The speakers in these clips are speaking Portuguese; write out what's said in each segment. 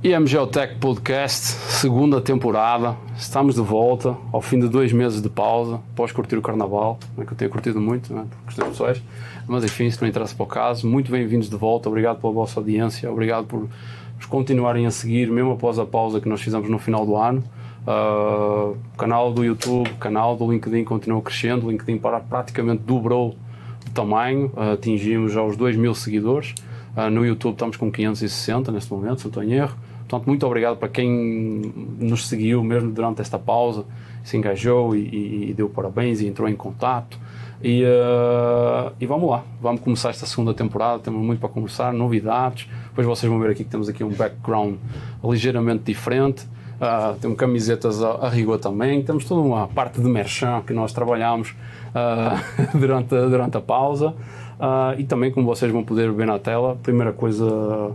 IMGeotech Podcast, segunda temporada. Estamos de volta ao fim de 2 meses de pausa, após curtir o Carnaval, não é que eu tenha curtido muito, não é? Por questões pessoais, mas enfim, isso não interessa para o caso. Muito bem-vindos de volta, obrigado pela vossa audiência, obrigado por nos continuarem a seguir, mesmo após a pausa que nós fizemos no final do ano. O canal do YouTube, o canal do LinkedIn continua crescendo, o LinkedIn praticamente dobrou de tamanho, atingimos já os 2.000 seguidores. No YouTube estamos com 560 neste momento, se não estou em erro. Portanto, muito obrigado para quem nos seguiu mesmo durante esta pausa, se engajou e deu parabéns e entrou em contato. E vamos lá, vamos começar esta segunda temporada, temos muito para conversar, novidades. Depois vocês vão ver aqui que temos aqui um background ligeiramente diferente. Temos camisetas a rigor também, temos toda uma parte de merchan que nós trabalhamos durante a pausa. E também, como vocês vão poder ver na tela, primeira coisa,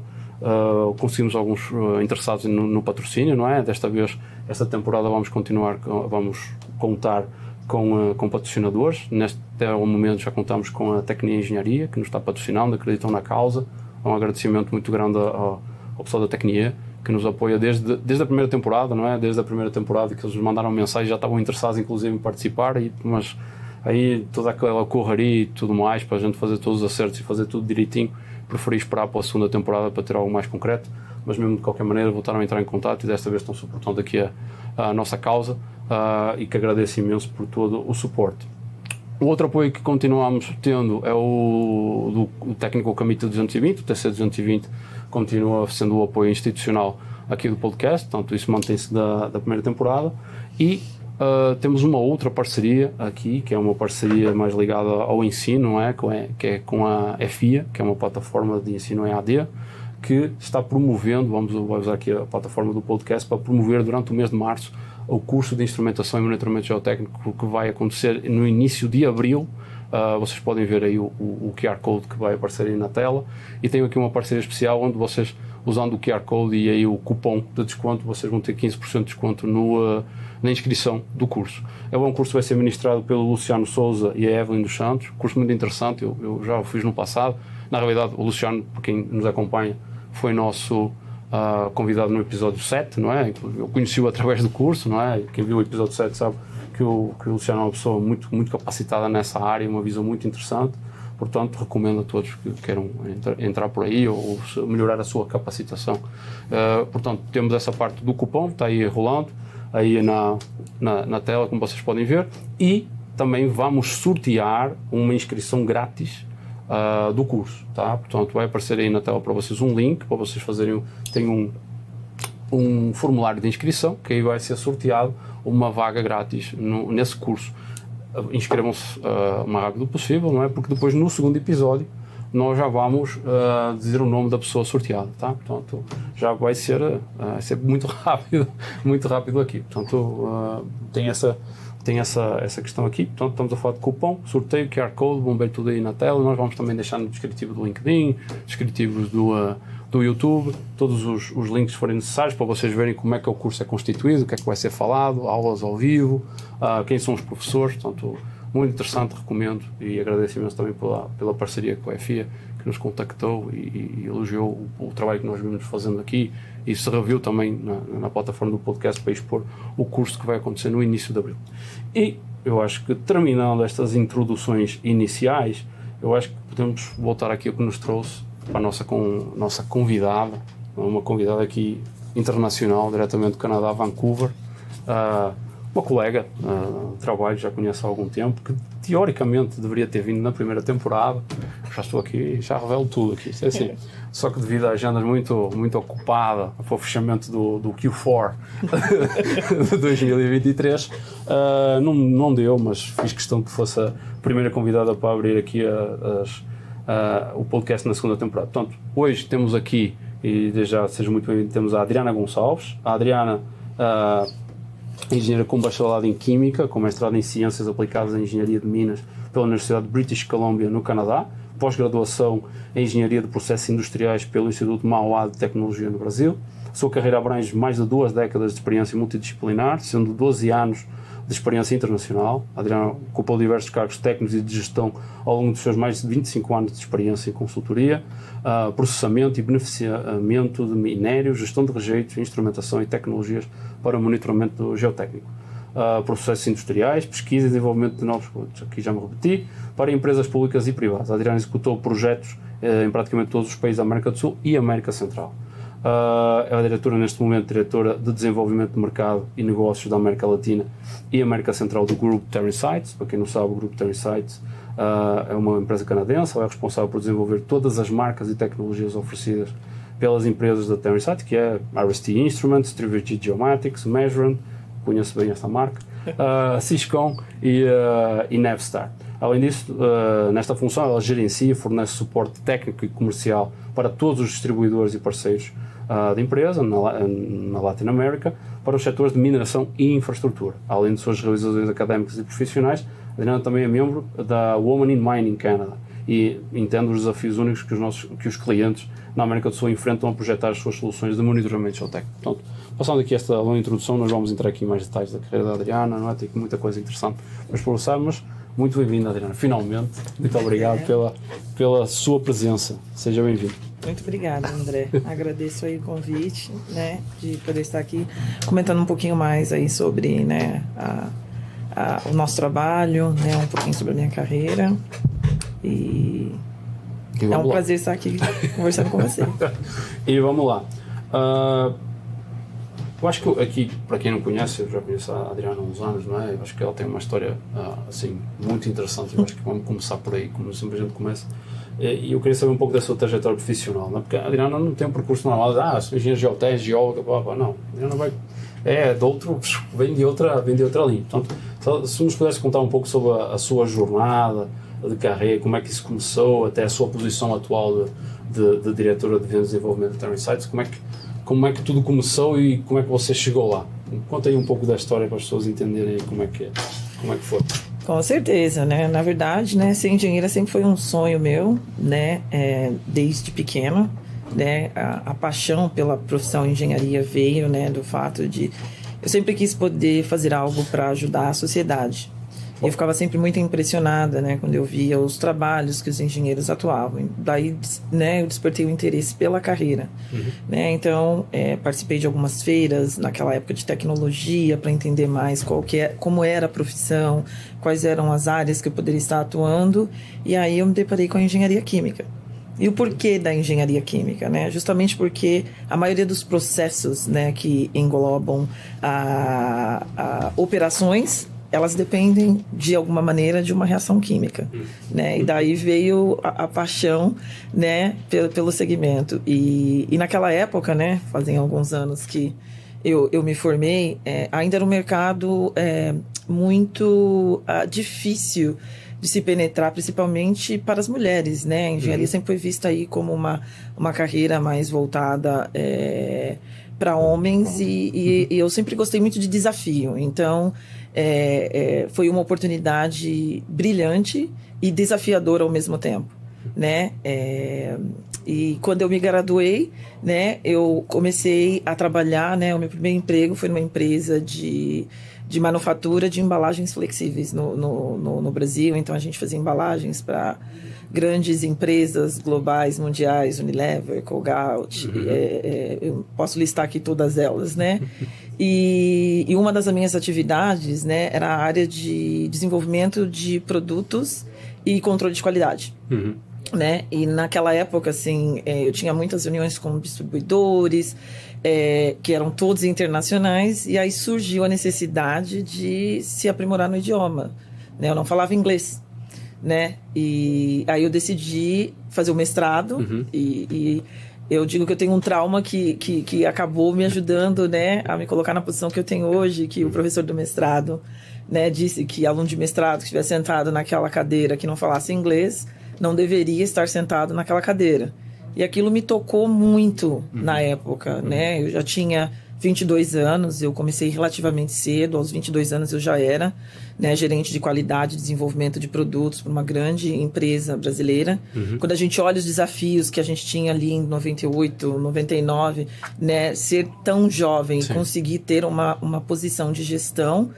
conseguimos alguns interessados no patrocínio, não é? Desta vez, esta temporada vamos contar com patrocinadores. Neste momento já contamos com a Tecnia Engenharia, que nos está patrocinando, acreditam na causa. Um agradecimento muito grande ao pessoal da Tecnia, que nos apoia desde a primeira temporada, não é? Desde a primeira temporada que eles nos mandaram mensagem, já estavam interessados inclusive em participar, mas aí toda aquela correria e tudo mais, para a gente fazer todos os acertos e fazer tudo direitinho, preferi esperar para a segunda temporada para ter algo mais concreto, mas mesmo de qualquer maneira voltaram a entrar em contato e desta vez estão suportando aqui a nossa causa, e que agradeço imenso por todo o suporte. O outro apoio que continuamos tendo é o Technical Committee 220, o TC 220 continua sendo o apoio institucional aqui do podcast, portanto isso mantém-se da primeira temporada. E temos uma outra parceria aqui, que é uma parceria mais ligada ao ensino, não é? Que é com a FIA, que é uma plataforma de ensino em AD, que está promovendo, vou usar aqui a plataforma do podcast, para promover durante o mês de março o curso de instrumentação e monitoramento geotécnico que vai acontecer no início de abril. Vocês podem ver aí o QR Code que vai aparecer aí na tela, e tenho aqui uma parceria especial onde vocês, usando o QR Code e aí o cupom de desconto, vocês vão ter 15% de desconto na inscrição do curso. É um curso que vai ser ministrado pelo Luciano Souza e a Evelyn dos Santos, curso muito interessante, eu já o fiz no passado. Na realidade, o Luciano, por quem nos acompanha, foi nosso convidado no episódio 7, não é? Eu conheci-o através do curso, não é? Quem viu o episódio 7 sabe que o Luciano é uma pessoa muito, muito capacitada nessa área, uma visão muito interessante. Portanto, recomendo a todos que queiram entrar por aí ou melhorar a sua capacitação. Portanto, temos essa parte do cupom, está aí rolando, aí na tela, como vocês podem ver, e também vamos sortear uma inscrição grátis do curso, tá? Portanto, vai aparecer aí na tela para vocês um link, para vocês fazerem, tem um formulário de inscrição, que aí vai ser sorteado uma vaga grátis nesse curso. Inscrevam-se o mais rápido possível, não é? Porque depois, no segundo episódio, nós já vamos dizer o nome da pessoa sorteada, tá? Portanto, já vai ser muito rápido aqui. Portanto, tem essa questão aqui. Portanto, estamos a falar de cupom, sorteio, QR Code, vão ver tudo aí na tela. Nós vamos também deixar no descritivo do LinkedIn, descritivos do YouTube, todos os links forem necessários para vocês verem como é que o curso é constituído, o que é que vai ser falado, aulas ao vivo, quem são os professores. Portanto, muito interessante, recomendo, e agradeço imenso também pela parceria com a FIA, que nos contactou e elogiou o trabalho que nós vimos fazendo aqui, e se reviu também na plataforma do podcast para expor o curso que vai acontecer no início de abril. E eu acho que, terminando estas introduções iniciais, eu acho que podemos voltar aqui ao que nos trouxe para a nossa convidada, uma convidada aqui internacional, diretamente do Canadá, Vancouver, uma colega de trabalho, já conheço há algum tempo, que teoricamente deveria ter vindo na primeira temporada. Já estou aqui e já revelo tudo aqui, é assim. Só que devido a agendas muito, muito ocupada para o fechamento do Q4 de 2023, não deu, mas fiz questão que fosse a primeira convidada para abrir aqui o podcast na segunda temporada. Portanto, hoje temos aqui, e desde já seja muito bem-vindo, temos a Adriana Gonçalves. A Adriana engenheira com bacharelado em Química, com mestrado em Ciências Aplicadas em Engenharia de Minas pela Universidade de British Columbia, no Canadá. pós-graduação em Engenharia de Processos Industriais pelo Instituto Mauá de Tecnologia no Brasil. A sua carreira abrange mais de 2 décadas de experiência multidisciplinar, sendo 12 anos de experiência internacional. Adriano ocupou diversos cargos técnicos e de gestão ao longo dos seus mais de 25 anos de experiência em consultoria, processamento e beneficiamento de minérios, gestão de rejeitos, instrumentação e tecnologias para monitoramento geotécnico. Processos industriais, pesquisa e desenvolvimento de novos produtos. Aqui já me repeti, para empresas públicas e privadas. A Adriana executou projetos em praticamente todos os países da América do Sul e América Central. É a diretora, neste momento, diretora de desenvolvimento de mercado e negócios da América Latina e América Central do Grupo TerraInsights. Para quem não sabe, o Grupo TerraInsights é uma empresa canadense. Ela é responsável por desenvolver todas as marcas e tecnologias oferecidas pelas empresas da TerraInsights, que é RST Instruments, 3VG Geomatics, Measurement, conheço bem esta marca, Syscom e Navstar. Além disso, nesta função, ela gerencia e fornece suporte técnico e comercial para todos os distribuidores e parceiros da empresa na Latin America, para os setores de mineração e infraestrutura. Além de suas realizações académicas e profissionais, a Adriana também é membro da Women in Mining Canada e entende os desafios únicos que os clientes na América do Sul enfrentam a projetar as suas soluções de monitoramento geotécnico. Portanto, passando aqui esta longa introdução, nós vamos entrar aqui em mais detalhes da carreira da Adriana, não é? Tem muita coisa interessante para explorar, mas muito bem-vinda, Adriana, finalmente. Muito obrigado pela sua presença. Seja bem-vindo. Muito obrigada, André. Agradeço aí o convite, né, de poder estar aqui comentando um pouquinho mais aí sobre, né, o nosso trabalho, né, um pouquinho sobre a minha carreira. E é um prazer estar aqui conversando com você. E vamos lá. Eu acho que aqui, para quem não conhece, eu já conheço a Adriana há uns anos, não é? Eu acho que ela tem uma história assim, muito interessante. Eu acho que vamos começar por aí, como sempre a gente começa. E eu queria saber um pouco da sua trajetória profissional, não é? Porque a Adriana não tem um percurso normal, sou engenheiro geotécnico, geóloga, não. A Adriana vem de outra linha. Portanto, se nos pudesse contar um pouco sobre a sua jornada de carreira, como é que isso começou, até a sua posição atual de diretora de vendas e desenvolvimento da TerraInsights, como é que tudo começou e como é que você chegou lá? Conta aí um pouco da história para as pessoas entenderem como é que foi. Com certeza, né? Na verdade, né, ser engenheira sempre foi um sonho meu, né? Desde pequena, né? A paixão pela profissão de engenharia veio, né, do fato de eu sempre quis poder fazer algo para ajudar a sociedade. Eu ficava sempre muito impressionada, né, quando eu via os trabalhos que os engenheiros atuavam. Daí, né, eu despertei o interesse pela carreira. Né? Então, participei de algumas feiras naquela época de tecnologia para entender mais como era a profissão, quais eram as áreas que eu poderia estar atuando. E aí eu me deparei com a engenharia química. E o porquê da engenharia química, né? Justamente porque a maioria dos processos, né, que englobam operações, elas dependem, de alguma maneira, de uma reação química, né? E daí veio a paixão, né, pelo segmento. E naquela época, né, fazem alguns anos que eu me formei, ainda era um mercado muito difícil de se penetrar, principalmente para as mulheres, né? A engenharia sempre foi vista aí como uma carreira mais voltada para homens e eu sempre gostei muito de desafio. Então, foi uma oportunidade brilhante e desafiadora ao mesmo tempo, né? E quando eu me graduei, né, eu comecei a trabalhar, né? O meu primeiro emprego foi numa empresa de manufatura de embalagens flexíveis no Brasil. Então, a gente fazia embalagens para grandes empresas globais, mundiais, Unilever, Colgate, eu posso listar aqui todas elas, né? E uma das minhas atividades, né, era a área de desenvolvimento de produtos e controle de qualidade. Né? E naquela época, assim, eu tinha muitas reuniões com distribuidores, que eram todos internacionais, e aí surgiu a necessidade de se aprimorar no idioma, né? Eu não falava inglês, né? E aí eu decidi fazer o mestrado, e eu digo que eu tenho um trauma que acabou me ajudando, né, a me colocar na posição que eu tenho hoje, que o professor do mestrado, né, disse que aluno de mestrado que estivesse sentado naquela cadeira que não falasse inglês não deveria estar sentado naquela cadeira. E aquilo me tocou muito na época, né? Eu já tinha 22 anos, eu comecei relativamente cedo, aos 22 anos eu já era, né, gerente de qualidade e desenvolvimento de produtos para uma grande empresa brasileira. Quando a gente olha os desafios que a gente tinha ali em 98, 99, né, ser tão jovem, conseguir ter uma posição de gestão,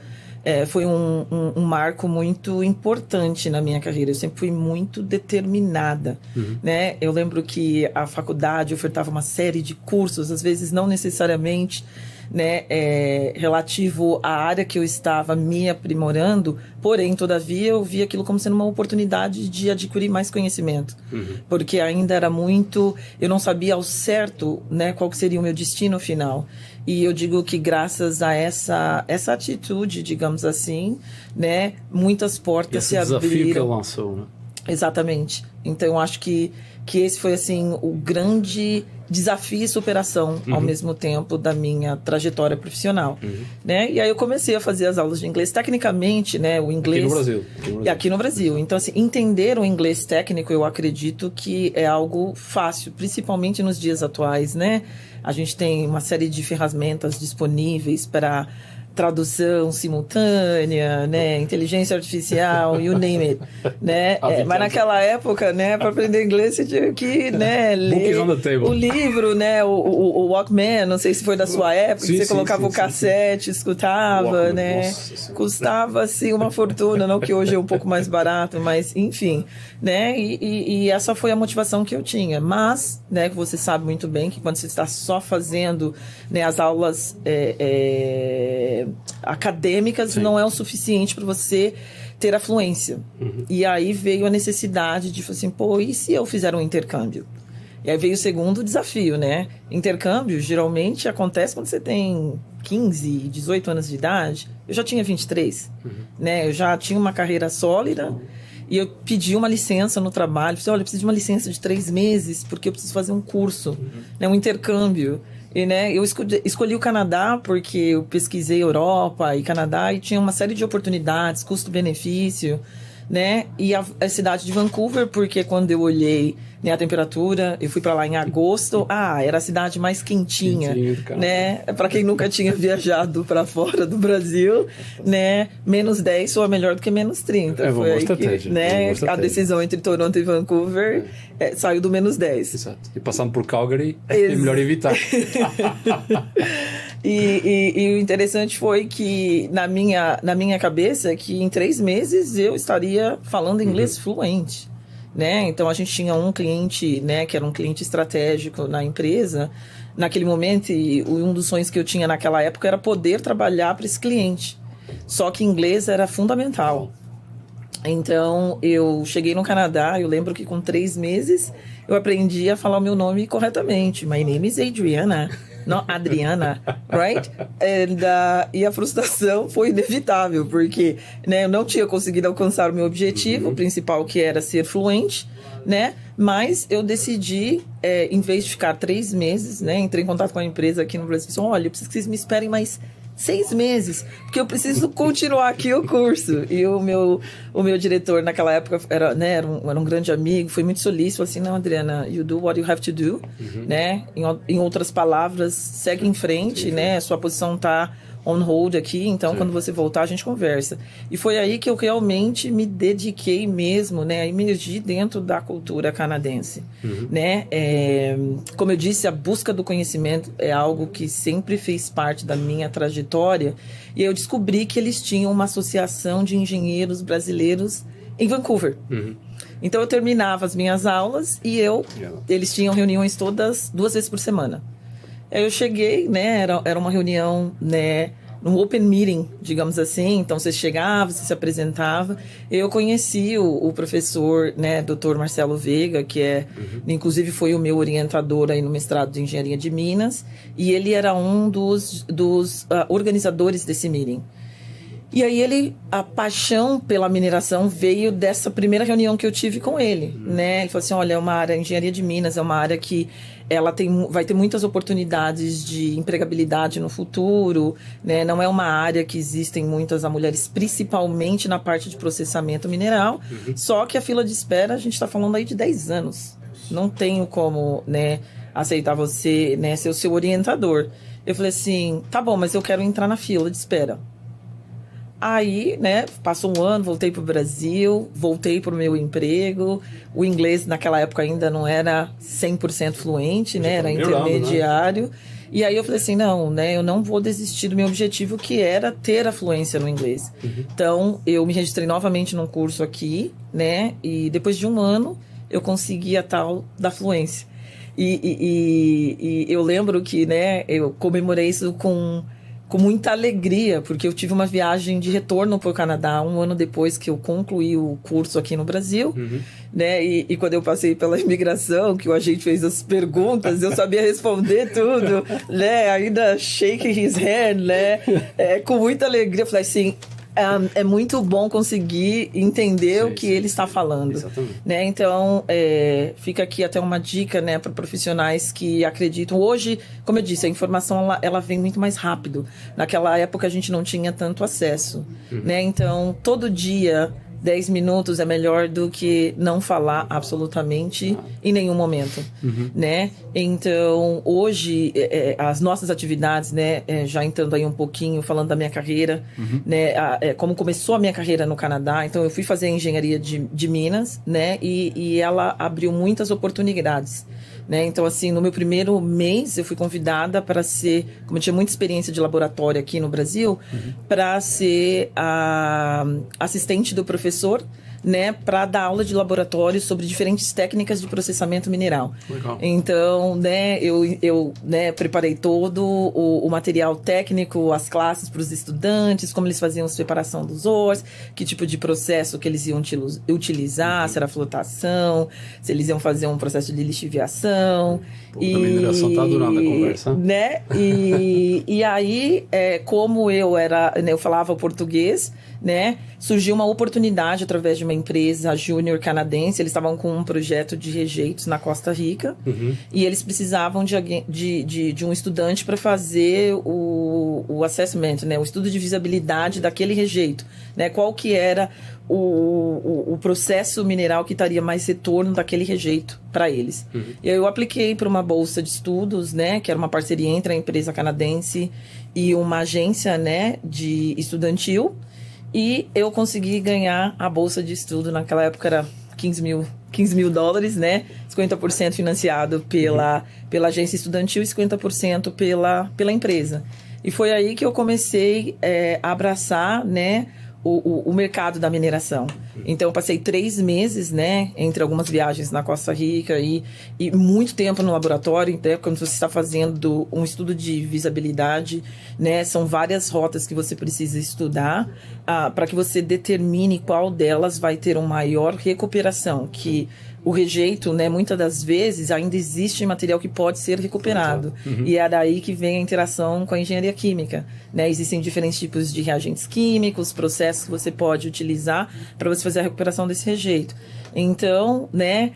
foi um marco muito importante na minha carreira. Eu sempre fui muito determinada, né? Eu lembro que a faculdade ofertava uma série de cursos, às vezes não necessariamente, né, relativo à área que eu estava me aprimorando, porém, todavia, eu via aquilo como sendo uma oportunidade de adquirir mais conhecimento, porque ainda era muito... Eu não sabia ao certo, né, qual que seria o meu destino final. E eu digo que graças a essa atitude, digamos assim, né, muitas portas se abriram. Esse desafio que ele lançou, né? Exatamente. Então, eu acho que esse foi, assim, o grande desafio e superação, ao mesmo tempo, da minha trajetória profissional. Né? E aí eu comecei a fazer as aulas de inglês. Tecnicamente, né, o inglês... Aqui no Brasil. Então, assim, entender o inglês técnico, eu acredito que é algo fácil, principalmente nos dias atuais, né? A gente tem uma série de ferramentas disponíveis para tradução simultânea, né, inteligência artificial, you name it, né? Mas naquela época, né, para aprender inglês você tinha que, né, ler o livro, né, o Walkman, não sei se foi da sua época, você colocava o cassete, escutava, Walkman, né? Nossa, custava assim uma fortuna, não que hoje é um pouco mais barato, mas enfim, né? E essa foi a motivação que eu tinha. Mas, né, que você sabe muito bem que quando você está só fazendo, né, as aulas acadêmicas, não é o suficiente para você ter a fluência. E aí veio a necessidade de, assim, pô, e se eu fizer um intercâmbio? E aí veio o segundo desafio, né? Intercâmbio geralmente acontece quando você tem 15, 18 anos de idade. Eu já tinha 23, né? Eu já tinha uma carreira sólida e eu pedi uma licença no trabalho. Falei, olha, eu preciso de uma licença de 3 meses porque eu preciso fazer um curso, né? Um intercâmbio. E, né, eu escolhi o Canadá porque eu pesquisei Europa e Canadá e tinha uma série de oportunidades, custo-benefício, né? E a cidade de Vancouver, porque quando eu olhei, né, a temperatura, eu fui para lá em agosto, era a cidade mais quentinha, né? Para quem nunca tinha viajado para fora do Brasil, né? -10 soa melhor do que -30. Foi aí que, né, a decisão entre Toronto e Vancouver saiu do -10. Exato. E passando por Calgary, é melhor evitar. E o interessante foi que na minha cabeça que em 3 meses eu estaria falando inglês fluente, né? Então a gente tinha um cliente, né, que era um cliente estratégico na empresa naquele momento, e um dos sonhos que eu tinha naquela época era poder trabalhar para esse cliente. Só que inglês era fundamental. Então eu cheguei no Canadá, eu lembro que com 3 meses eu aprendi a falar o meu nome corretamente. My name is Adriana. Não, Adriana, right? E a frustração foi inevitável, porque, né, eu não tinha conseguido alcançar o meu objetivo principal, que era ser fluente, né? Mas eu decidi, em vez de ficar 3 meses, né, entrei em contato com a empresa aqui no Brasil e disse, olha, eu preciso que vocês me esperem mais 6 meses, porque eu preciso continuar aqui o curso. E o meu diretor naquela época era um grande amigo, foi muito solícito, falou assim, não, Adriana, you do what you have to do, né? Em outras palavras, segue em frente, né? Sua posição está on hold aqui, então quando você voltar a gente conversa. E foi aí que eu realmente me dediquei mesmo, né, a emergir dentro da cultura canadense, né? Como eu disse, a busca do conhecimento é algo que sempre fez parte da minha trajetória, e eu descobri que eles tinham uma associação de engenheiros brasileiros em Vancouver. Então eu terminava as minhas aulas e eles tinham reuniões 2 vezes por semana. Aí eu cheguei, né, era uma reunião, né, um open meeting, digamos assim, então você chegava, você se apresentava. Eu conheci o professor, né, Dr. Marcelo Veiga, que inclusive foi o meu orientador aí no mestrado de Engenharia de Minas, e ele era um dos organizadores desse meeting. E aí a paixão pela mineração veio dessa primeira reunião que eu tive com ele, né? Ele falou assim, olha, a engenharia de Minas é uma área que vai ter muitas oportunidades de empregabilidade no futuro, né? Não é uma área que existem muitas mulheres, principalmente na parte de processamento mineral, só que a fila de espera, a gente está falando aí de 10 anos. Não tenho como, né, aceitar você, né, ser o seu orientador. Eu falei assim, tá bom, mas eu quero entrar na fila de espera. Aí, né, passou um ano, voltei para o Brasil, voltei para o meu emprego. O inglês naquela época ainda não era 100% fluente, né, era intermediário. Né? E aí eu falei assim, não, né, eu não vou desistir do meu objetivo, que era ter a fluência no inglês. Então, eu me registrei novamente num curso aqui, né, e depois de um ano eu consegui a tal da fluência. E eu lembro que, né, eu comemorei isso com muita alegria, porque eu tive uma viagem de retorno para o Canadá um ano depois que eu concluí o curso aqui no Brasil, né? E quando eu passei pela imigração, que o agente fez as perguntas, eu sabia responder tudo, né? Ainda shake his hand, né? Com muita alegria, eu falei assim, é muito bom conseguir entender o que ele está falando. Exatamente. Né? Então, fica aqui até uma dica, né, para profissionais que acreditam. Hoje, como eu disse, a informação ela vem muito mais rápido. Naquela época a gente não tinha tanto acesso. Né? Então, todo dia 10 minutos é melhor do que não falar absolutamente em nenhum momento, né? Então, hoje, as nossas atividades, né, já entrando aí um pouquinho, falando da minha carreira, né, como começou a minha carreira no Canadá, então eu fui fazer a engenharia de Minas, né, e ela abriu muitas oportunidades. Né? Então, assim, no meu primeiro mês, eu fui convidada para ser, como eu tinha muita experiência de laboratório aqui no Brasil, para ser a assistente do professor, né, para dar aula de laboratório sobre diferentes técnicas de processamento mineral. Legal. Então, né, eu né, preparei todo o material técnico, as classes para os estudantes, como eles faziam a separação dos ores, que tipo de processo que eles iam utilizar, se era flotação, se eles iam fazer um processo de lixiviação. A mineração está adorando a conversa. Né? E aí, como eu falava português, né, surgiu uma oportunidade através de uma empresa júnior canadense. Eles estavam com um projeto de rejeitos na Costa Rica e eles precisavam de um estudante para fazer o assessment, né, o estudo de visibilidade daquele rejeito, né, qual que era o processo mineral que estaria mais retorno daquele rejeito para eles. E aí eu apliquei para uma bolsa de estudos, né, que era uma parceria entre a empresa canadense e uma agência, né, de estudantil. E eu consegui ganhar a bolsa de estudo. Naquela época era 15 mil dólares, né? 50% financiado pela agência estudantil e 50% pela empresa. E foi aí que eu comecei a abraçar, né, o mercado da mineração. Então, eu passei 3 meses, né, entre algumas viagens na Costa Rica e muito tempo no laboratório. Então, quando você está fazendo um estudo de visibilidade, né, são várias rotas que você precisa estudar para que você determine qual delas vai ter uma maior recuperação, que o rejeito, né, muitas das vezes ainda existe material que pode ser recuperado. E é daí que vem a interação com a engenharia química, né? Existem diferentes tipos de reagentes químicos, processos que você pode utilizar para você fazer a recuperação desse rejeito. Então, né,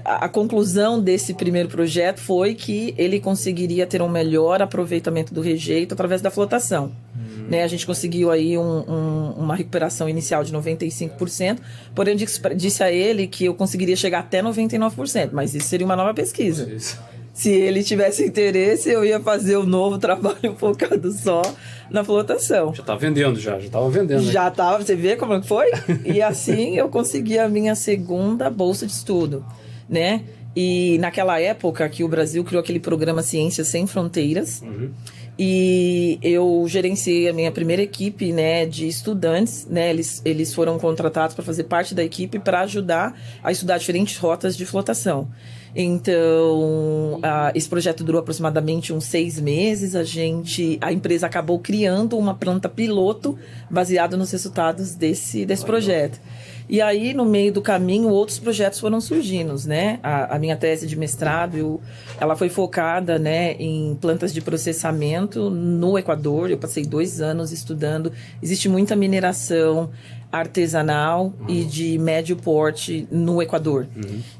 a conclusão desse primeiro projeto foi que ele conseguiria ter um melhor aproveitamento do rejeito através da flotação. Né, a gente conseguiu aí uma recuperação inicial de 95%, porém eu disse a ele que eu conseguiria chegar até 99%, mas isso seria uma nova pesquisa. Se ele tivesse interesse, eu ia fazer um novo trabalho focado só na flotação. Já estava vendendo, já estava vendendo. Já estava, você vê como foi? E assim eu consegui a minha segunda bolsa de estudo, né? E naquela época que o Brasil criou aquele programa Ciências Sem Fronteiras, e eu gerenciei a minha primeira equipe, né, de estudantes, né, eles foram contratados para fazer parte da equipe para ajudar a estudar diferentes rotas de flotação. Então, esse projeto durou aproximadamente uns 6 meses. A empresa acabou criando uma planta piloto baseada nos resultados desse projeto. E aí, no meio do caminho, outros projetos foram surgindo, né? A minha tese de mestrado, ela foi focada, né, em plantas de processamento no Equador. Eu passei 2 anos estudando. Existe muita mineração artesanal e de médio porte no Equador.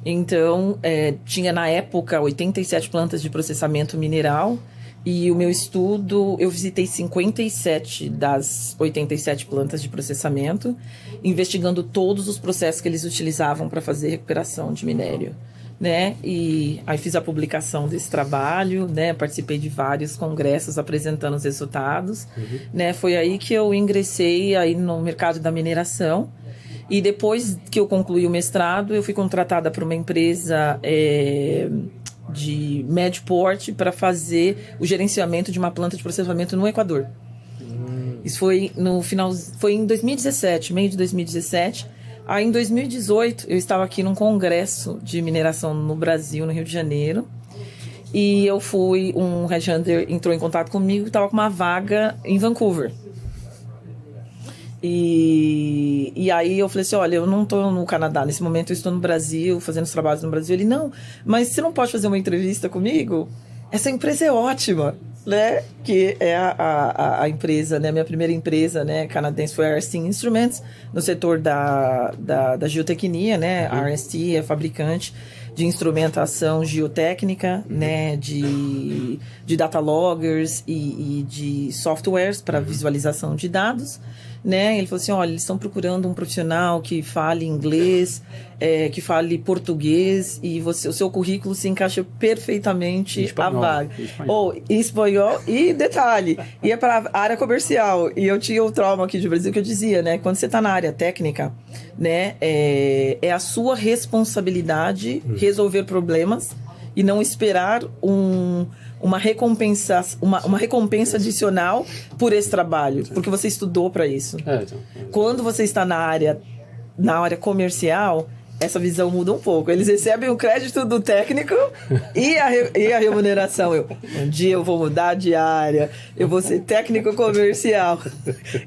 Então, tinha na época 87 plantas de processamento mineral. E o meu estudo, eu visitei 57 das 87 plantas de processamento, investigando todos os processos que eles utilizavam para fazer recuperação de minério. né? E aí fiz a publicação desse trabalho, né? Participei de vários congressos apresentando os resultados, né? Foi aí que eu ingressei aí no mercado da mineração. E depois que eu concluí o mestrado, eu fui contratada por uma empresa de médio porte para fazer o gerenciamento de uma planta de processamento no Equador. Isso foi foi em 2017, meio de 2017. Aí, em 2018, eu estava aqui num congresso de mineração no Brasil, no Rio de Janeiro. E um headhunter entrou em contato comigo e estava com uma vaga em Vancouver. E aí eu falei assim, olha, eu não estou no Canadá, nesse momento eu estou no Brasil, fazendo os trabalhos no Brasil. Ele, não, mas você não pode fazer uma entrevista comigo? Essa empresa é ótima, né? Que é a empresa, né? Minha primeira empresa, né, canadense foi a RST Instruments, no setor da geotecnia, né? A RST é fabricante de instrumentação geotécnica, né, de data loggers e de softwares para visualização de dados, né? Ele falou assim, olha, eles estão procurando um profissional que fale inglês, que fale português, e o seu currículo se encaixa perfeitamente à vaga. Espanhol, e detalhe, ia para a área comercial. E eu tinha o trauma aqui de Brasil que eu dizia, né? Quando você está na área técnica, né, é a sua responsabilidade resolver problemas e não esperar uma recompensa adicional por esse trabalho, porque você estudou para isso. Quando você está na área comercial, essa visão muda um pouco. Eles recebem o crédito do técnico e a remuneração. Um dia eu vou mudar de área, eu vou ser técnico comercial.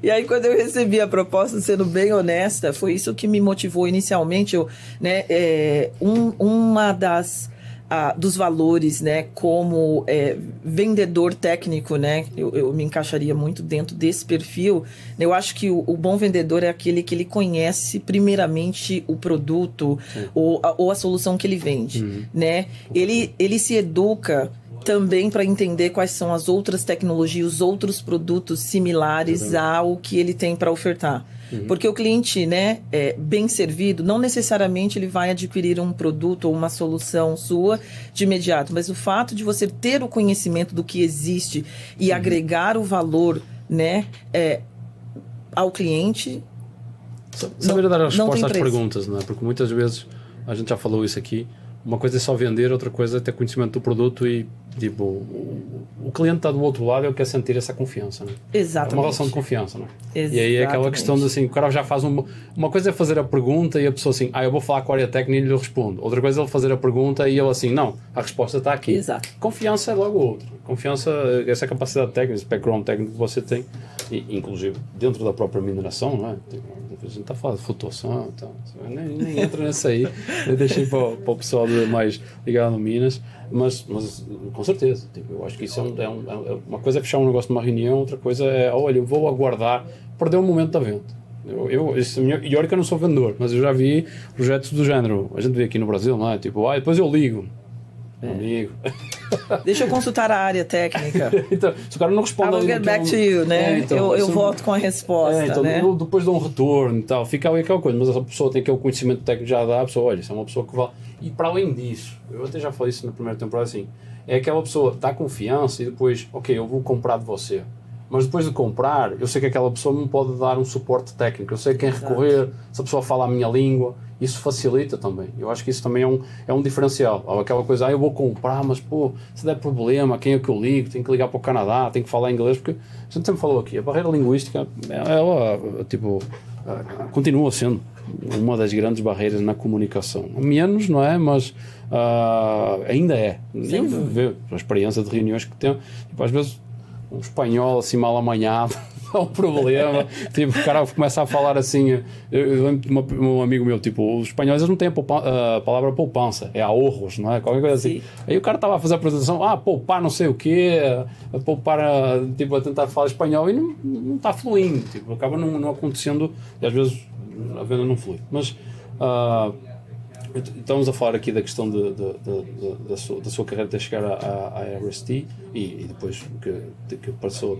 E aí, quando eu recebi a proposta, sendo bem honesta, foi isso que me motivou inicialmente. Uma dos valores, né, como vendedor técnico, né, eu me encaixaria muito dentro desse perfil. Eu acho que o bom vendedor é aquele que ele conhece primeiramente o produto ou a solução que ele vende, né? Ele se educa também para entender quais são as outras tecnologias, os outros produtos similares ao que ele tem para ofertar. Porque o cliente, né, bem servido, não necessariamente ele vai adquirir um produto ou uma solução sua de imediato, mas o fato de você ter o conhecimento do que existe e agregar o valor, né, ao cliente. Saber dar a resposta às perguntas, não é? Porque muitas vezes, a gente já falou isso aqui, uma coisa é só vender, outra coisa é ter conhecimento do produto e, tipo, o cliente está do outro lado e ele quer sentir essa confiança, né? Exatamente. É uma relação de confiança, não é? Exatamente. E aí é aquela questão de assim, o cara já faz uma coisa é fazer a pergunta e a pessoa assim, eu vou falar com a área técnica e lhe respondo. Outra coisa é ele fazer a pergunta e ele assim, não, a resposta está aqui. Exato. Confiança é logo outra. Confiança, essa capacidade técnica, esse background técnico que você tem, e, inclusive dentro da própria mineração, não é? A gente está falando de flutuação, então, nem entra nessa aí. Eu deixei para o pessoal mais ligado no Minas, mas com certeza, tipo, eu acho que isso uma coisa é fechar um negócio numa reunião, outra coisa é, olha, eu vou aguardar, perder o momento da venda. E olha que eu não sou vendedor, mas eu já vi projetos do género, a gente vê aqui no Brasil, não é? Tipo, depois eu ligo. Amigo. Deixa eu consultar a área técnica. Então, se o cara não responde... I will get back to you, né? Eu volto com a resposta, então, né? Depois dá um retorno e tal, fica ali aquela coisa, mas essa pessoa tem aquele conhecimento técnico já dá, a pessoa, olha, isso é uma pessoa que vale... E para além disso, eu até já falei isso na primeira temporada, assim, é aquela pessoa dá confiança e depois, ok, eu vou comprar de você. Mas depois de comprar, eu sei que aquela pessoa me pode dar um suporte técnico, eu sei a quem recorrer, se a pessoa fala a minha língua, isso facilita também. Eu acho que isso também é um diferencial. Aquela coisa, eu vou comprar, mas pô, se der problema, quem é que eu ligo? Tenho que ligar para o Canadá, tenho que falar inglês, porque a gente sempre falou aqui, a barreira linguística, ela, tipo, continua sendo uma das grandes barreiras na comunicação. Menos, não é? Mas ainda é. Eu vejo a experiência de reuniões que tenho, tipo, às vezes, um espanhol assim mal amanhado é um problema, tipo, o cara começa a falar assim, eu lembro de um amigo meu, tipo, os espanhóis não têm a palavra poupança, é ahorros, não é? Qualquer coisa assim. Aí o cara estava a fazer a apresentação, poupar não sei o quê, poupar, tipo, a tentar falar espanhol e não está fluindo, tipo, acaba não acontecendo e às vezes a venda não flui. Mas estamos a falar aqui da questão da sua carreira até chegar à RST e depois que passou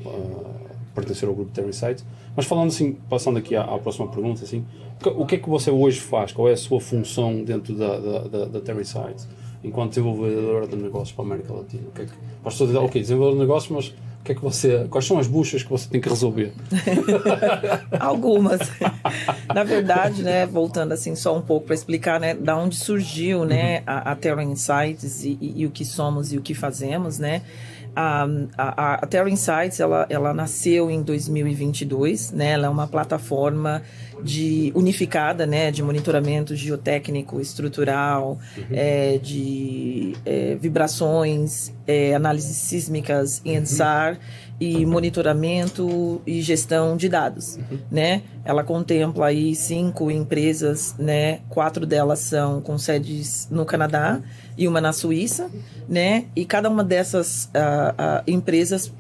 pertencer ao grupo Terra Insights. Mas falando assim, passando aqui à próxima pergunta, assim, o que é que você hoje faz? Qual é a sua função dentro da Terra Insights? Enquanto desenvolvedor de negócios para a América Latina? O que é que, posso dizer, ok, desenvolvedor de negócios, mas o que é que quais são as buchas que você tem que resolver? Algumas. Na verdade, né, voltando assim só um pouco para explicar, né, da onde surgiu, né, a Terra Insights e o que somos e o que fazemos, né? A Terra Insights, ela nasceu em 2022, né? Ela é uma plataforma unificada, né? De monitoramento geotécnico, estrutural, de vibrações, análises sísmicas, INSAR, e monitoramento e gestão de dados, né? Ela contempla aí 5 empresas, né? 4 delas são com sedes no Canadá e uma na Suíça, né? E cada uma dessas empresas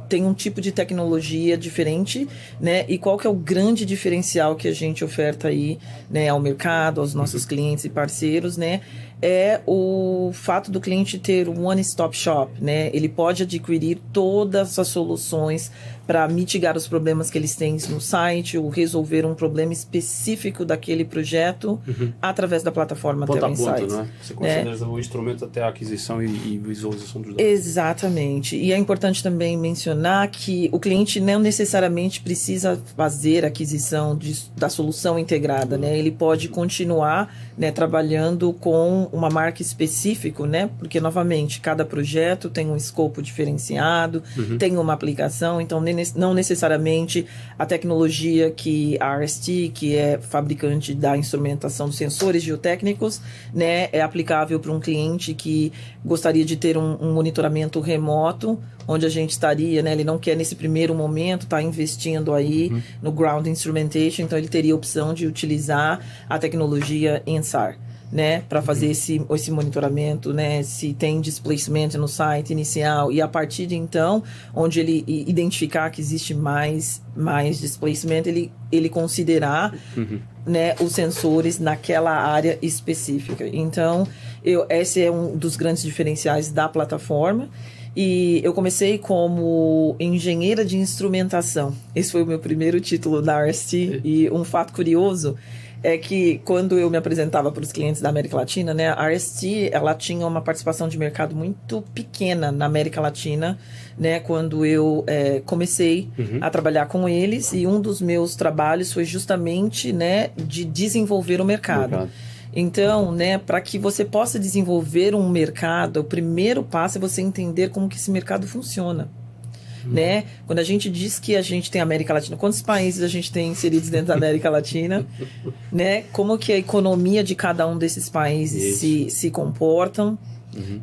tem um tipo de tecnologia diferente, né? E qual que é o grande diferencial que a gente oferta aí, né, ao mercado, aos nossos clientes e parceiros, né? É o fato do cliente ter um one-stop shop, né? Ele pode adquirir todas as soluções para mitigar os problemas que eles têm no site ou resolver um problema específico daquele projeto através da plataforma Terra Insights. Não é? Você conhece desde o instrumento até a aquisição e visualização dos dados. Exatamente. E é importante também mencionar que o cliente não necessariamente precisa fazer a aquisição da solução integrada, né? Ele pode continuar, né, trabalhando com uma marca específica, né? Porque, novamente, cada projeto tem um escopo diferenciado, tem uma aplicação, então não necessariamente a tecnologia que a RST, que é fabricante da instrumentação dos sensores geotécnicos, né, é aplicável para um cliente que gostaria de ter um monitoramento remoto, onde a gente estaria, né, ele não quer nesse primeiro momento estar investindo aí no ground instrumentation, então ele teria a opção de utilizar a tecnologia INSAR, né, para fazer esse monitoramento, né, se tem displacement no site inicial, e a partir de então, onde ele identificar que existe mais displacement, ele considerar, né, os sensores naquela área específica. Então, esse é um dos grandes diferenciais da plataforma. E eu comecei como engenheira de instrumentação. Esse foi o meu primeiro título da RST. E um fato curioso é que quando eu me apresentava para os clientes da América Latina, né, a RST, ela tinha uma participação de mercado muito pequena na América Latina, né, quando eu comecei a trabalhar com eles, e um dos meus trabalhos foi justamente, né, de desenvolver o mercado. Então, né, para que você possa desenvolver um mercado, o primeiro passo é você entender como que esse mercado funciona. Né? Quando a gente diz que a gente tem América Latina, quantos países a gente tem inseridos dentro da América Latina, né? Como que a economia de cada um desses países se comportam,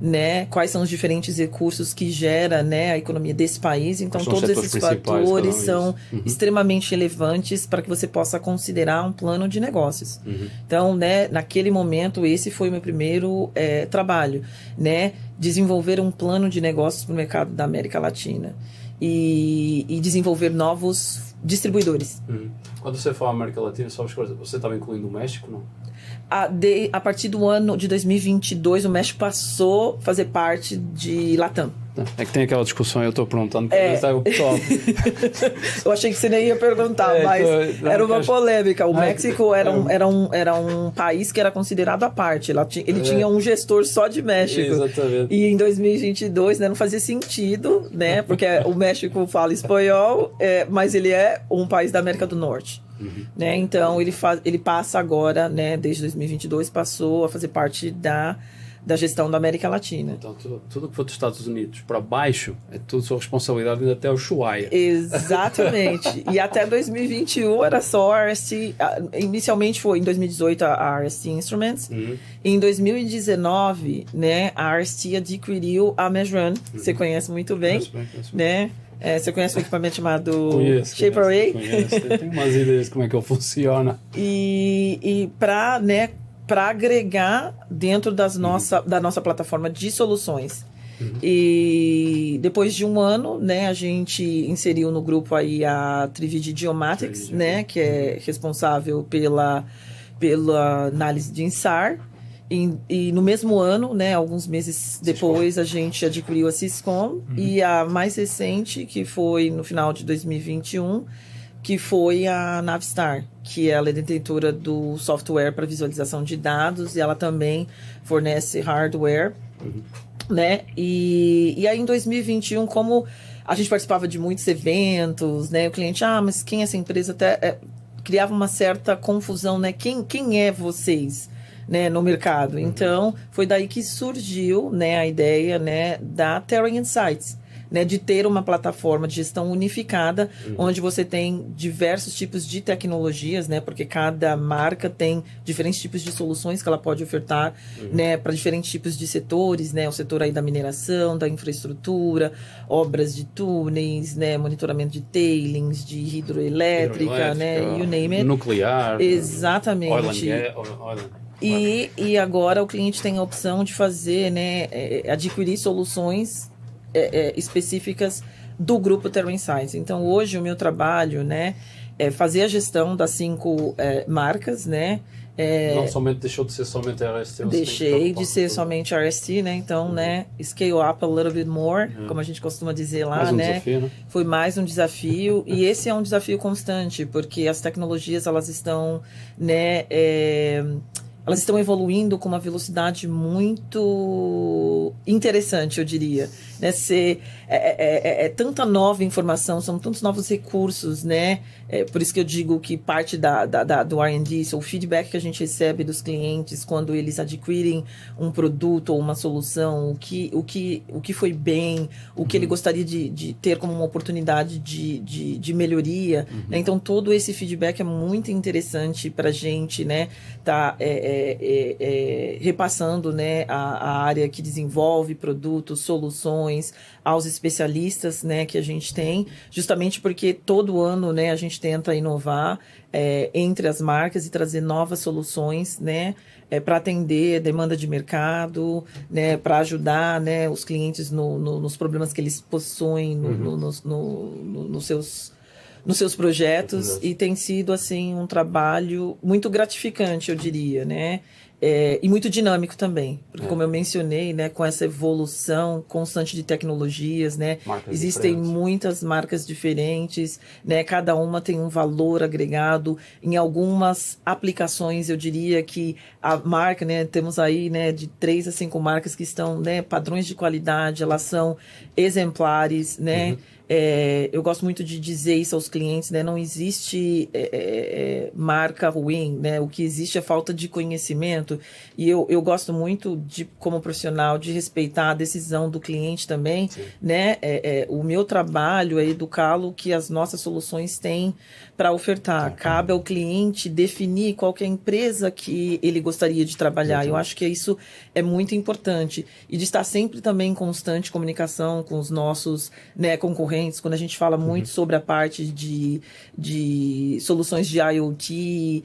né? Quais são os diferentes recursos que gera, né, a economia desse país. Então, todos esses fatores são extremamente relevantes para que você possa considerar um plano de negócios. Então, né, naquele momento, esse foi o meu primeiro trabalho, né? Desenvolver um plano de negócios para o mercado da América Latina. E desenvolver novos distribuidores. Quando você fala América Latina, você estava incluindo o México, não? A partir do ano de 2022, o México passou a fazer parte de Latam. É que tem aquela discussão, eu estou perguntando para o pessoal. Eu achei que você nem ia perguntar, mas era uma polêmica. O México era um país que era considerado à parte. Ele tinha um gestor só de México. Exatamente. E em 2022, né, não fazia sentido, né, porque o México fala espanhol, mas ele é um país da América do Norte. Né? Então, ele passa agora, né, desde 2022, passou a fazer parte da gestão da América Latina. Então, tudo que for dos Estados Unidos para baixo é tudo sua responsabilidade, indo até o Ushuaia. Exatamente. E até 2021 era só a RST. Inicialmente foi em 2018 a RST Instruments. E em 2019, né, a RST adquiriu a Measure. Você conhece muito bem. Conheço. Né? Você conhece um equipamento chamado Shape Array? Conheço. Tem umas ideias de como é que ele funciona. E para, né, para agregar dentro da nossa plataforma de soluções. E depois de um ano, né, a gente inseriu no grupo aí a Trividi Geomatics, né, que é responsável pela análise de INSAR. E no mesmo ano, né, alguns meses depois, a gente adquiriu a Syscom e a mais recente, que foi no final de 2021, que foi a Navistar, que ela é detentora do software para visualização de dados e ela também fornece hardware, né? E aí em 2021, como a gente participava de muitos eventos, né? O cliente, mas quem é essa empresa? Até criava uma certa confusão, né? Quem é vocês? Né, no mercado. Então, foi daí que surgiu, né, a ideia, né, da Terra Insights, né, de ter uma plataforma de gestão unificada, onde você tem diversos tipos de tecnologias, né, porque cada marca tem diferentes tipos de soluções que ela pode ofertar, né, para diferentes tipos de setores, né, o setor aí da mineração, da infraestrutura, obras de túneis, né, monitoramento de tailings, de hidroelétrica, né, you name it. Nuclear. Exatamente. Oil E agora o cliente tem a opção de fazer, né, adquirir soluções específicas do grupo Terra Insights. Então, hoje o meu trabalho, né, é fazer a gestão das 5 marcas, né. Não somente deixou de ser somente a RST. Deixei de ser somente a RST, né. Então, né, scale up a little bit more, como a gente costuma dizer lá, mais um né. Desafio, né? Foi mais um desafio e esse é um desafio constante, porque as tecnologias, elas estão, né, elas estão evoluindo com uma velocidade muito interessante, eu diria. Né? Tanta nova informação, são tantos novos recursos, né? Por isso que eu digo que parte do R&D, o feedback que a gente recebe dos clientes quando eles adquirem um produto ou uma solução, o que foi bem, o que ele gostaria de ter como uma oportunidade de melhoria. Né? Então, todo esse feedback é muito interessante para a gente, né? Repassando, né, a área que desenvolve produtos, soluções aos especialistas, né, que a gente tem, justamente porque todo ano, né, a gente tenta inovar entre as marcas e trazer novas soluções, né, para atender a demanda de mercado, né, para ajudar, né, os clientes nos problemas que eles possuem nos seus projetos, e tem sido, assim, um trabalho muito gratificante, eu diria, né? E muito dinâmico também, porque como eu mencionei, né, com essa evolução constante de tecnologias, né, existem muitas marcas diferentes, né, cada uma tem um valor agregado. Em algumas aplicações, eu diria que a marca, né, temos aí, né, de 3 a 5 marcas que estão, né, padrões de qualidade, elas são exemplares, né. Eu gosto muito de dizer isso aos clientes, né? Não existe marca ruim, né? O que existe é falta de conhecimento, e eu gosto muito, como profissional, de respeitar a decisão do cliente também. Sim. Né? O meu trabalho é educá-lo que as nossas soluções têm para ofertar. Cabe ao cliente definir qual que é a empresa que ele gostaria de trabalhar. Eu acho que isso é muito importante, e de estar sempre também em constante comunicação com os nossos, né, concorrentes. Quando a gente fala muito sobre a parte de soluções de IoT,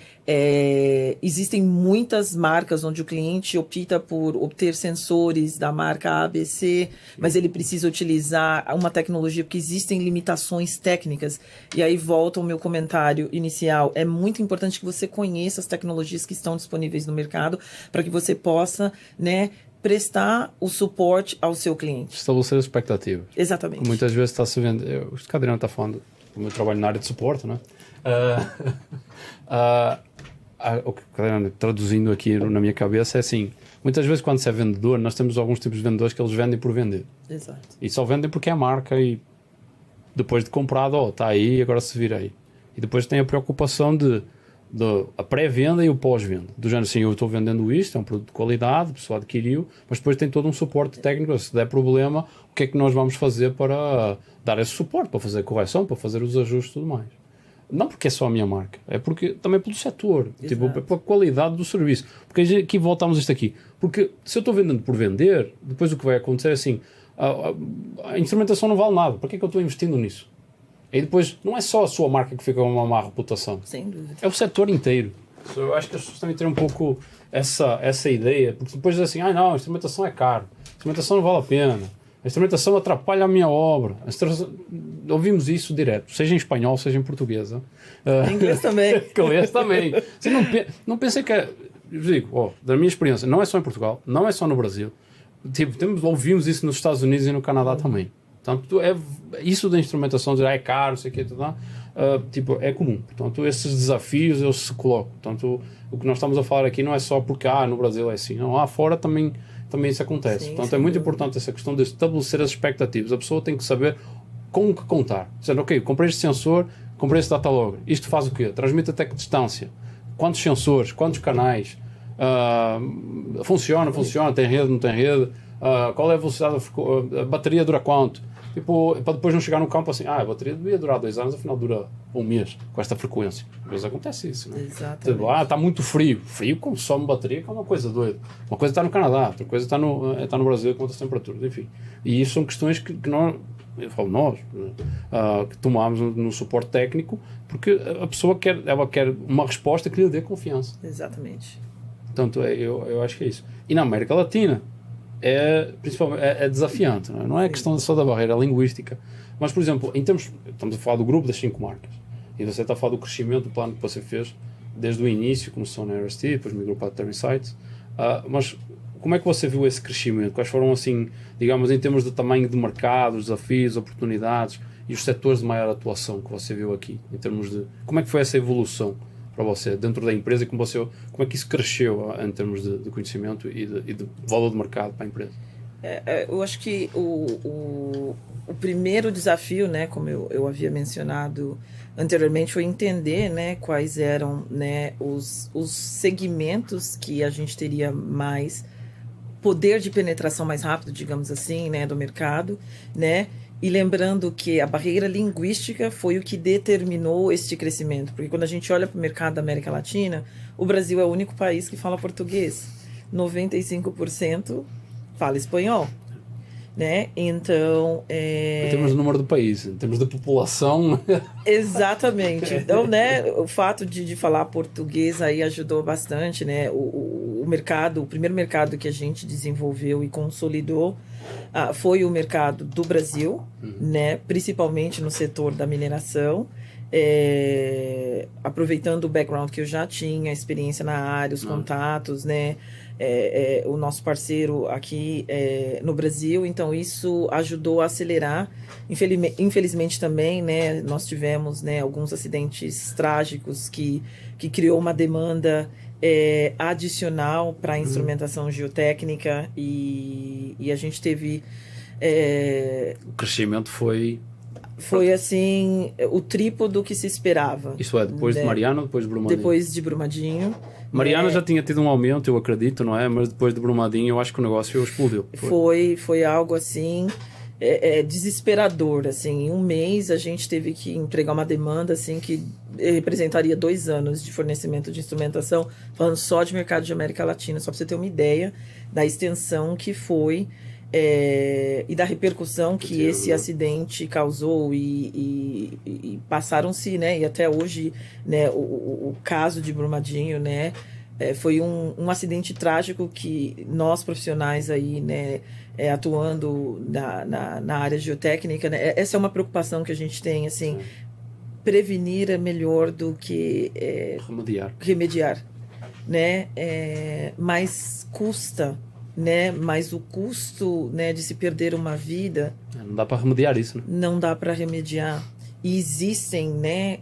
existem muitas marcas onde o cliente opta por obter sensores da marca ABC, mas ele precisa utilizar uma tecnologia porque existem limitações técnicas. E aí volta o meu comentário inicial. É muito importante que você conheça as tecnologias que estão disponíveis no mercado para que você possa, né, prestar o suporte ao seu cliente. Estabelecer as expectativas. Exatamente. Muitas vezes está-se vendo... O que a Adriana está falando do meu trabalho na área de suporte, não é? O que a Adriana, traduzindo aqui na minha cabeça, é assim: muitas vezes quando se é vendedor, nós temos alguns tipos de vendedores que eles vendem por vender. Exato. E só vendem porque é a marca, e depois de comprado, está aí, agora se vira aí. E depois tem a preocupação de a pré-venda e o pós-venda. Do género assim, eu estou vendendo isto, é um produto de qualidade, a pessoa adquiriu, mas depois tem todo um suporte técnico. Se der problema, o que é que nós vamos fazer para dar esse suporte, para fazer a correção, para fazer os ajustes e tudo mais. Não porque é só a minha marca, é porque também pelo setor, tipo, pela qualidade do serviço. Porque aqui voltamos a isto aqui. Porque se eu estou vendendo por vender, depois o que vai acontecer é assim, a instrumentação não vale nada. Para que é que eu estou investindo nisso? E depois, não é só a sua marca que fica com uma má reputação. Sem dúvida. É o setor inteiro. Eu acho que as pessoas também têm um pouco essa ideia, porque depois dizem assim, não, a instrumentação é caro, a instrumentação não vale a pena, a instrumentação atrapalha a minha obra. Ouvimos isso direto, seja em espanhol, seja em português. Em inglês também. Em inglês também. Você não pensem que eu digo, da minha experiência, não é só em Portugal, não é só no Brasil, tipo, ouvimos isso nos Estados Unidos e no Canadá também. Portanto, isso da instrumentação, dizer, é caro, sei o que, tipo, é comum. Portanto, esses desafios eles se colocam. Portanto, o que nós estamos a falar aqui não é só porque no Brasil é assim. Não, lá fora também isso acontece. Sim, portanto, é muito importante essa questão de estabelecer as expectativas. A pessoa tem que saber com o que contar. Dizendo, ok, comprei este sensor, comprei este datalog. Isto faz o quê? Transmite até que distância? Quantos sensores? Quantos canais? Funciona? Tem rede? Não tem rede? Qual é a velocidade? A bateria dura quanto? Tipo, para depois não chegar no campo assim, a bateria devia durar 2 anos, afinal dura 1 mês com esta frequência. Às vezes acontece isso, não é? Exatamente. Tipo, está muito frio. Frio consome bateria, que é uma coisa doida. Uma coisa está no Canadá, outra coisa está no Brasil com outras temperaturas, enfim. E isso são questões que nós, que tomamos no suporte técnico, porque a pessoa quer uma resposta que lhe dê confiança. Exatamente. Portanto, eu acho que é isso. E na América Latina, principalmente desafiante, não é questão só da barreira linguística, mas, por exemplo, estamos a falar do grupo das 5 marcas, e você está a falar do crescimento do plano que você fez desde o início, começou na RST, depois migrou para a Term Insights, mas como é que você viu esse crescimento? Quais foram, assim, digamos, em termos de tamanho de mercado, os desafios, oportunidades e os setores de maior atuação que você viu aqui, em termos de... Como é que foi essa evolução para você, dentro da empresa, e como é que isso cresceu em termos de conhecimento e de valor de mercado para a empresa? Eu acho que o primeiro desafio, né, como eu havia mencionado anteriormente, foi entender, né, quais eram, né, os segmentos que a gente teria mais poder de penetração mais rápido, digamos assim, né, do mercado, né? E lembrando que a barreira linguística foi o que determinou este crescimento. Porque quando a gente olha para o mercado da América Latina, o Brasil é o único país que fala português. 95% fala espanhol. Né? Então... Em termos de número do país, em termos de população... Exatamente. Então, né, o fato de falar português aí ajudou bastante, né? O primeiro mercado que a gente desenvolveu e consolidou foi o mercado do Brasil, né? Principalmente no setor da mineração. Aproveitando o background que eu já tinha, a experiência na área, os contatos, né? O nosso parceiro aqui no Brasil, então isso ajudou a acelerar. Infelizmente também, né, nós tivemos, né, alguns acidentes trágicos que criou uma demanda adicional para a instrumentação geotécnica e a gente teve... O crescimento foi assim, o triplo do que se esperava. Isso depois de Mariana ou depois de Brumadinho? Depois de Brumadinho. Mariana já tinha tido um aumento, eu acredito, não é? Mas depois de Brumadinho eu acho que o negócio explodiu. Foi algo assim, desesperador, assim. Em um mês a gente teve que entregar uma demanda assim que representaria 2 anos de fornecimento de instrumentação, falando só de mercado de América Latina, só para você ter uma ideia da extensão que foi e da repercussão que esse acidente causou e passaram-se, né, e até hoje, né, o caso de Brumadinho, né, foi um acidente trágico que nós profissionais aí, né, atuando na área geotécnica, né, essa é uma preocupação que a gente tem, assim, prevenir é melhor do que remediar, né, mas custa, né? Mas o custo, né, de se perder uma vida... Não dá para remediar isso, né? Não dá para remediar. E existem, né,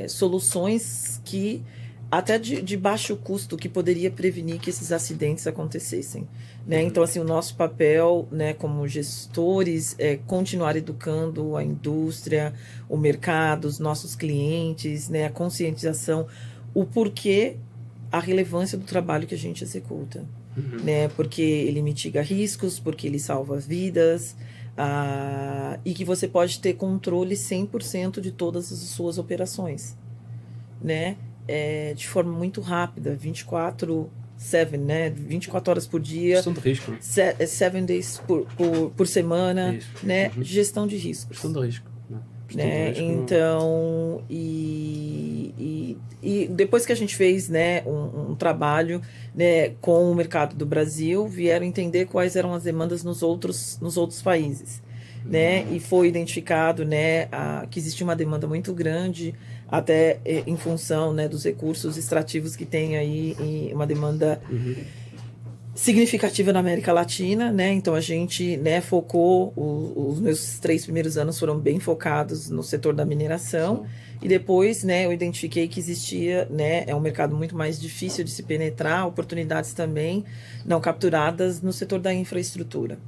soluções que, até de baixo custo, que poderia prevenir que esses acidentes acontecessem. Né? Então, assim, o nosso papel, né, como gestores é continuar educando a indústria, o mercado, os nossos clientes, né, a conscientização, o porquê, a relevância do trabalho que a gente executa. Né, porque ele mitiga riscos, porque ele salva vidas, e que você pode ter controle 100% de todas as suas operações, né, de forma muito rápida, 24/7, né, 24 horas por dia, gestão de risco, né? 7 days por semana, isso. Né, gestão de riscos. Gestão de risco. Né? Então, e depois que a gente fez, né, um trabalho, né, com o mercado do Brasil, vieram entender quais eram as demandas nos outros países, né? E foi identificado, né, que existia uma demanda muito grande até em função, né, dos recursos extrativos que tem aí e uma demanda significativa na América Latina, né? Então a gente, né, focou, os meus 3 primeiros anos foram bem focados no setor da mineração. E depois, né, eu identifiquei que existia, né, é um mercado muito mais difícil de se penetrar, oportunidades também não capturadas no setor da infraestrutura,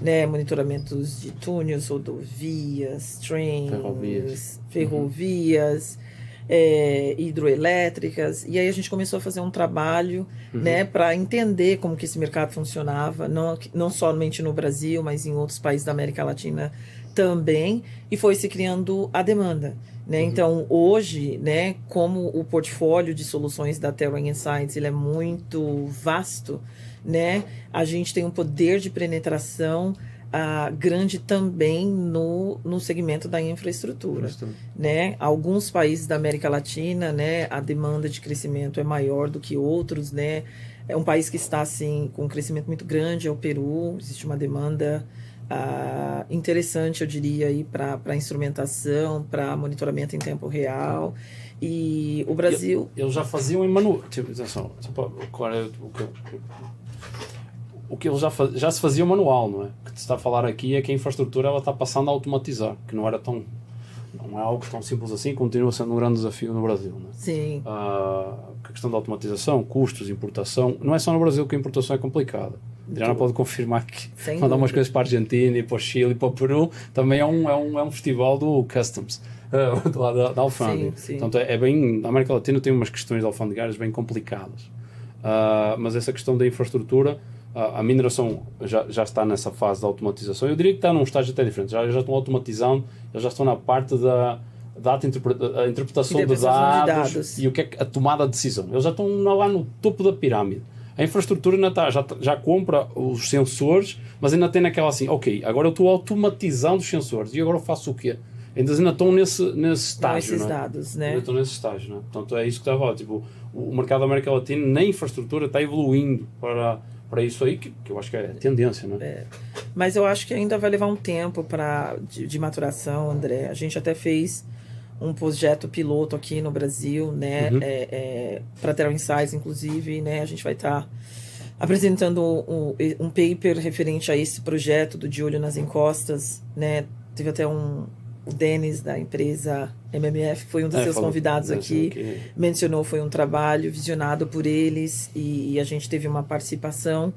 né, monitoramentos de túneis, rodovias, trens, ferrovias, hidroelétricas. E aí a gente começou a fazer um trabalho, né, para entender como que esse mercado funcionava, não somente no Brasil, mas em outros países da América Latina também, e foi se criando a demanda. Né? Então, hoje, né, como o portfólio de soluções da Terrain Insights ele é muito vasto, né, a gente tem um poder de penetração grande também no segmento da infraestrutura. Né? Alguns países da América Latina, né, a demanda de crescimento é maior do que outros. Né? É um país que está assim, com um crescimento muito grande, é o Peru, existe uma demanda interessante, eu diria, para instrumentação, para monitoramento em tempo real. E o Brasil... Eles já faziam em manual. Tipo, o que eles já se fazia manual, não é? O que se está a falar aqui é que a infraestrutura ela está passando a automatizar, que não é algo tão simples assim, continua sendo um grande desafio no Brasil. Não é? Sim. A questão da automatização, custos, importação, não é só no Brasil que a importação é complicada. Adriana pode confirmar que mandar umas coisas para a Argentina e para o Chile e para o Peru também é um festival do Customs, da alfândega. Sim. Portanto, é bem, a América Latina tem umas questões alfandegárias bem complicadas. Mas essa questão da infraestrutura, a mineração já está nessa fase da automatização. Eu diria que está num estágio até diferente. Já estão automatizando, já estão na parte da interpretação de dados e o que é a tomada de decisão. Eles já estão lá no topo da pirâmide. A infraestrutura ainda já compra os sensores, mas ainda tem naquela assim, ok, agora eu estou automatizando os sensores e agora eu faço o quê? Ainda estão nesse estágio. Esses dados, né? Ainda estão nesse estágio, não é? Portanto, é isso que está a falar. Tipo, o mercado da América Latina na infraestrutura está evoluindo para isso aí, que eu acho que é tendência, não é? Mas eu acho que ainda vai levar um tempo de maturação, André. A gente até fez um projeto piloto aqui no Brasil, né, para Terrain Insights, inclusive, né, a gente vai estar apresentando um paper referente a esse projeto do De Olho nas Encostas, né, teve até o Denis da empresa MMF foi um dos seus convidados aqui, mencionou, foi um trabalho visionado por eles e a gente teve uma participação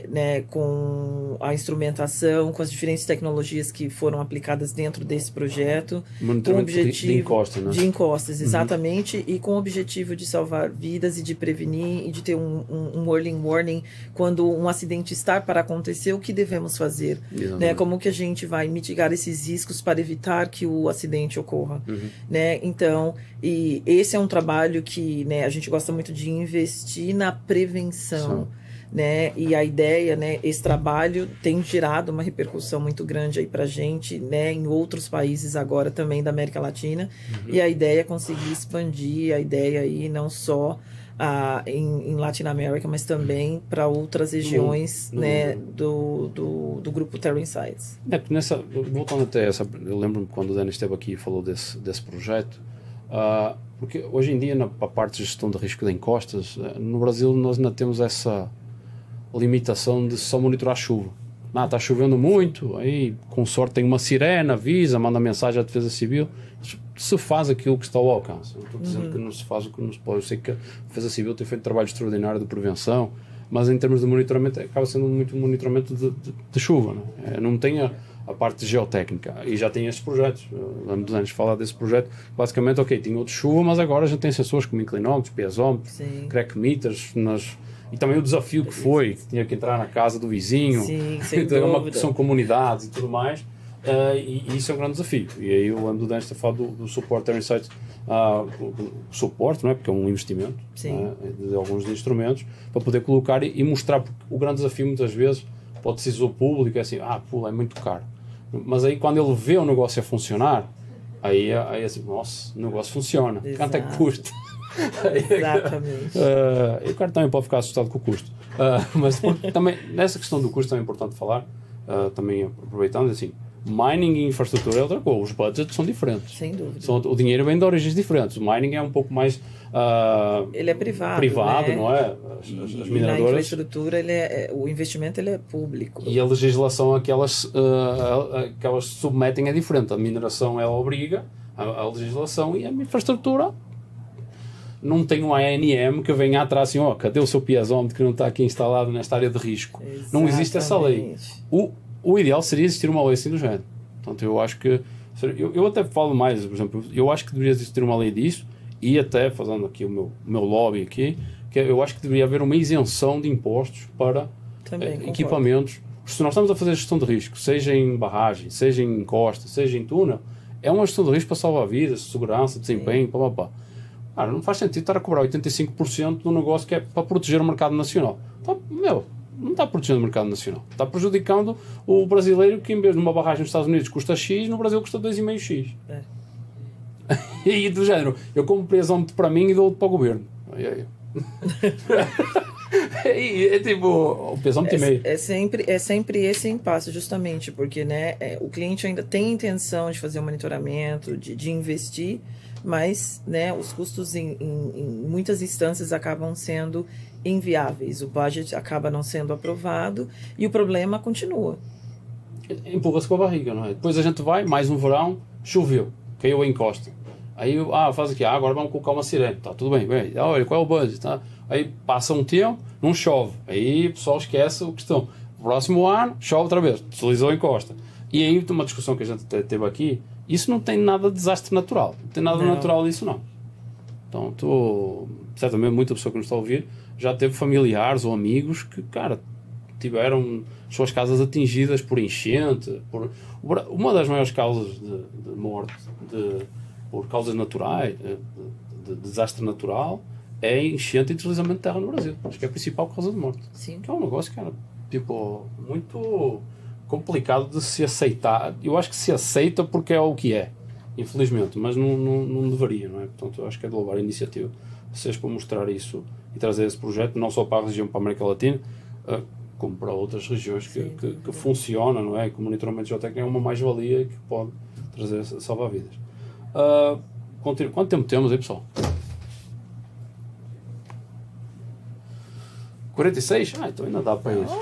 né, com a instrumentação, com as diferentes tecnologias que foram aplicadas dentro desse projeto, com o objetivo de encostas, exatamente, e com o objetivo de salvar vidas e de prevenir e de ter um early warning quando um acidente está para acontecer, o que devemos fazer, né, como que a gente vai mitigar esses riscos para evitar que o acidente ocorra, né? Então, e esse é um trabalho que, né, a gente gosta muito de investir na prevenção, né? E a ideia, né, esse trabalho tem gerado uma repercussão muito grande aí pra gente, né, em outros países agora também da América Latina, e a ideia é conseguir expandir a ideia aí não só em Latinoamérica, mas também para outras regiões, né, do grupo Terrain Insights. Voltando até essa, eu lembro-me quando o Denis esteve aqui e falou desse projeto, porque hoje em dia, na parte de gestão de risco de encostas, no Brasil nós ainda temos essa limitação de só monitorar a chuva. Está chovendo muito, aí com sorte tem uma sirene, avisa, manda mensagem à Defesa Civil, se faz aquilo que está ao alcance. Não estou dizendo que não se faz o que não se pode. Eu sei que a Defesa Civil tem feito um trabalho extraordinário de prevenção, mas em termos de monitoramento acaba sendo muito monitoramento de chuva, não tem a parte geotécnica, e já tem esses projetos. Lembro dos anos de falar desse projeto, basicamente, ok, tinha outro de chuva, mas agora já tem sensores como inclinómetros, piezómetros, crack meters, e também o desafio que foi, que tinha que entrar na casa do vizinho, são comunidades e tudo mais, e isso é um grande desafio. E aí eu lembro do Denis ter falado do suporte Terrain Insights, suporte, não é? Porque é um investimento, de alguns instrumentos, para poder colocar e mostrar, porque o grande desafio muitas vezes para o decisor público é assim, é muito caro. Mas aí quando ele vê o negócio a funcionar, aí é assim, nossa, o negócio funciona. Exato. Quanto é que custa? Exatamente. E o cara também pode ficar assustado com o custo. Mas também, nessa questão do custo é importante falar, também aproveitando, assim, Mining e infraestrutura é outra coisa. Os budgets são diferentes. Sem dúvida. O dinheiro vem de origens diferentes. O mining é um pouco mais... ele é privado, né? Não é? As E mineradoras... na infraestrutura, o investimento ele é público. E a legislação a que elas submetem é diferente. A mineração, ela obriga a legislação, e a infraestrutura não tem um ANM que venha atrás assim, cadê o seu piezómetro que não está aqui instalado nesta área de risco? Exatamente. Não existe essa lei. O ideal seria existir uma lei assim do género. Portanto, eu acho que... Eu até falo mais, por exemplo, eu acho que deveria existir uma lei disso, e até, fazendo aqui o meu lobby aqui, que eu acho que deveria haver uma isenção de impostos para equipamentos. Se nós estamos a fazer gestão de risco, seja em barragem, seja em encosta, seja em túnel, é uma gestão de risco para salvar vidas, segurança, desempenho, pá. Cara, não faz sentido estar a cobrar 85% de um negócio que é para proteger o mercado nacional. Então, não está protegendo o mercado nacional. Está prejudicando o brasileiro, que em vez de uma barragem nos Estados Unidos custa X, no Brasil custa 2,5X. E do género, eu compro piezómetro para mim e dou outro para o governo. É tipo, o piezómetro e meio. É sempre esse impasse, justamente, porque o cliente ainda tem intenção de fazer o monitoramento, de investir, mas os custos em muitas instâncias acabam sendo inviáveis. O budget acaba não sendo aprovado e o problema continua. Empurra-se com a barriga, não é? Depois a gente vai, mais um verão, choveu, caiu a encosta. Aí, faz aqui, agora vamos colocar uma sirene. Tá, tudo bem, olha, qual é o budget? Tá? Aí passa um tempo, não chove. Aí o pessoal esquece a questão. Próximo ano, chove outra vez, deslizou a encosta. E aí, uma discussão que a gente teve aqui, isso não tem nada de desastre natural. Não tem nada natural disso, não. Então, certamente muita pessoa que nos está a ouvir já teve familiares ou amigos que, cara, tiveram suas casas atingidas por enchente, uma das maiores causas de morte por causas naturais, de desastre natural, é enchente e deslizamento de terra no Brasil. Acho que é a principal causa de morte. Sim. Que é um negócio, cara, tipo, muito complicado de se aceitar. Eu acho que se aceita porque é o que é, infelizmente, mas não deveria, não é? Portanto, eu acho que é de louvar a iniciativa de vocês para mostrar isso e trazer esse projeto, não só para a região, para a América Latina, como para outras regiões que funcionam, não é? Que o monitoramento geotécnico é uma mais-valia que pode trazer, salvar vidas. Quanto tempo temos aí, pessoal? 46? Então ainda dá para isso.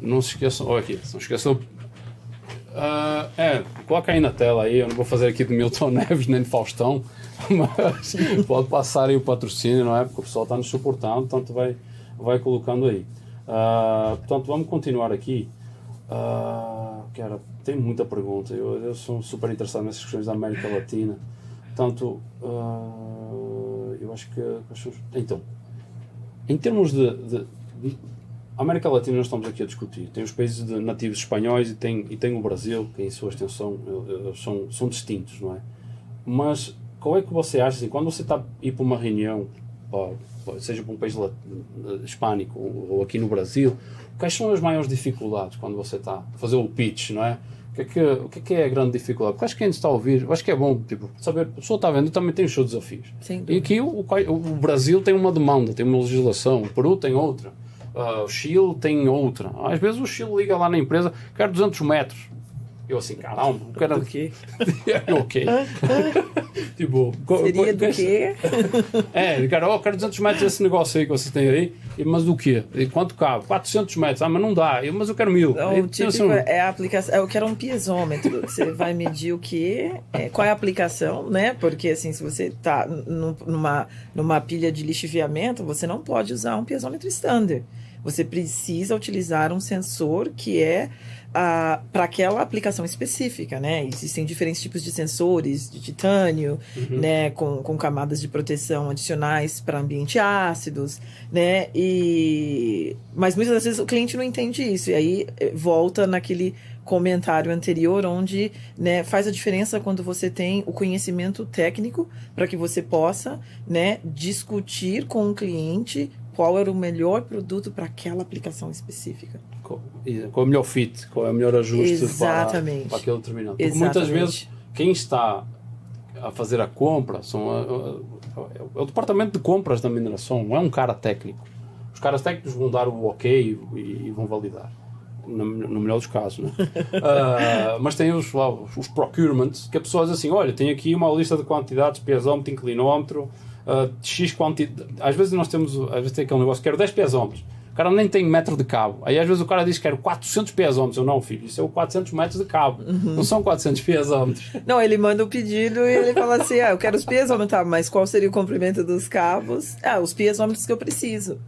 Não se esqueçam, olha aqui, não se esqueçam. Coloca aí na tela aí, eu não vou fazer aqui de Milton Neves nem de Faustão, mas pode passar aí o patrocínio, não é? Porque o pessoal está nos suportando, portanto vai colocando aí. Portanto, vamos continuar aqui. Cara, tem muita pergunta, eu sou super interessado nessas questões da América Latina, portanto, eu acho que... Então, em termos de América Latina, nós estamos aqui a discutir. Tem os países nativos espanhóis e tem o Brasil, que em sua extensão são distintos, não é? Mas qual é que você acha, assim, quando você está a ir para uma reunião, seja para um país hispânico ou aqui no Brasil, quais são as maiores dificuldades quando você está a fazer o pitch, não é? O que é a grande dificuldade? Porque acho que quem está a ouvir, acho que é bom, tipo, saber, a pessoa está vendo e também tem os seus desafios. E aqui o Brasil tem uma demanda, tem uma legislação, o Peru tem outra, o Chile tem outra. Às vezes o Chile liga lá na empresa, quer 200 metros. Eu assim, caramba, o cara... Do quê? Ok. Tipo... Seria do quê? Cara, quero 200 metros desse negócio aí que vocês têm aí, mas do quê? E quanto cabe? 400 metros. Mas não dá. Mas eu quero 1000. O típico é a aplicação... Eu quero um piezômetro. Você vai medir o quê? Qual é a aplicação, né? Porque, assim, se você está numa pilha de lixiviamento, você não pode usar um piezômetro standard. Você precisa utilizar um sensor que é para aquela aplicação específica, né? Existem diferentes tipos de sensores de titânio, né? Com camadas de proteção adicionais para ambientes ácidos, né? Mas muitas das vezes o cliente não entende isso, e aí volta naquele comentário anterior, onde, né, faz a diferença quando você tem o conhecimento técnico para que você possa, né, discutir com o cliente qual era o melhor produto para aquela aplicação específica. Qual é o melhor fit, qual é o melhor ajuste para aquele determinado. Porque muitas vezes quem está a fazer a compra é o departamento de compras da mineração, não é um cara técnico. Os caras técnicos vão dar o ok e vão validar. no melhor dos casos, né? Mas tem os procurements, que a pessoa diz assim, olha, tem aqui uma lista de quantidades, piezómetro, inclinómetro, X quantidade. Às vezes tem aquele negócio, quero 10 piezómetros. O cara nem tem metro de cabo. Aí às vezes o cara diz que quero 400 piezómetros. Eu não, filho, isso é o 400 metros de cabo. Não são 400 piezómetros. Não, ele manda o pedido e ele fala assim, eu quero os piezômetros, tá, mas qual seria o comprimento dos cabos? Os piezômetros que eu preciso.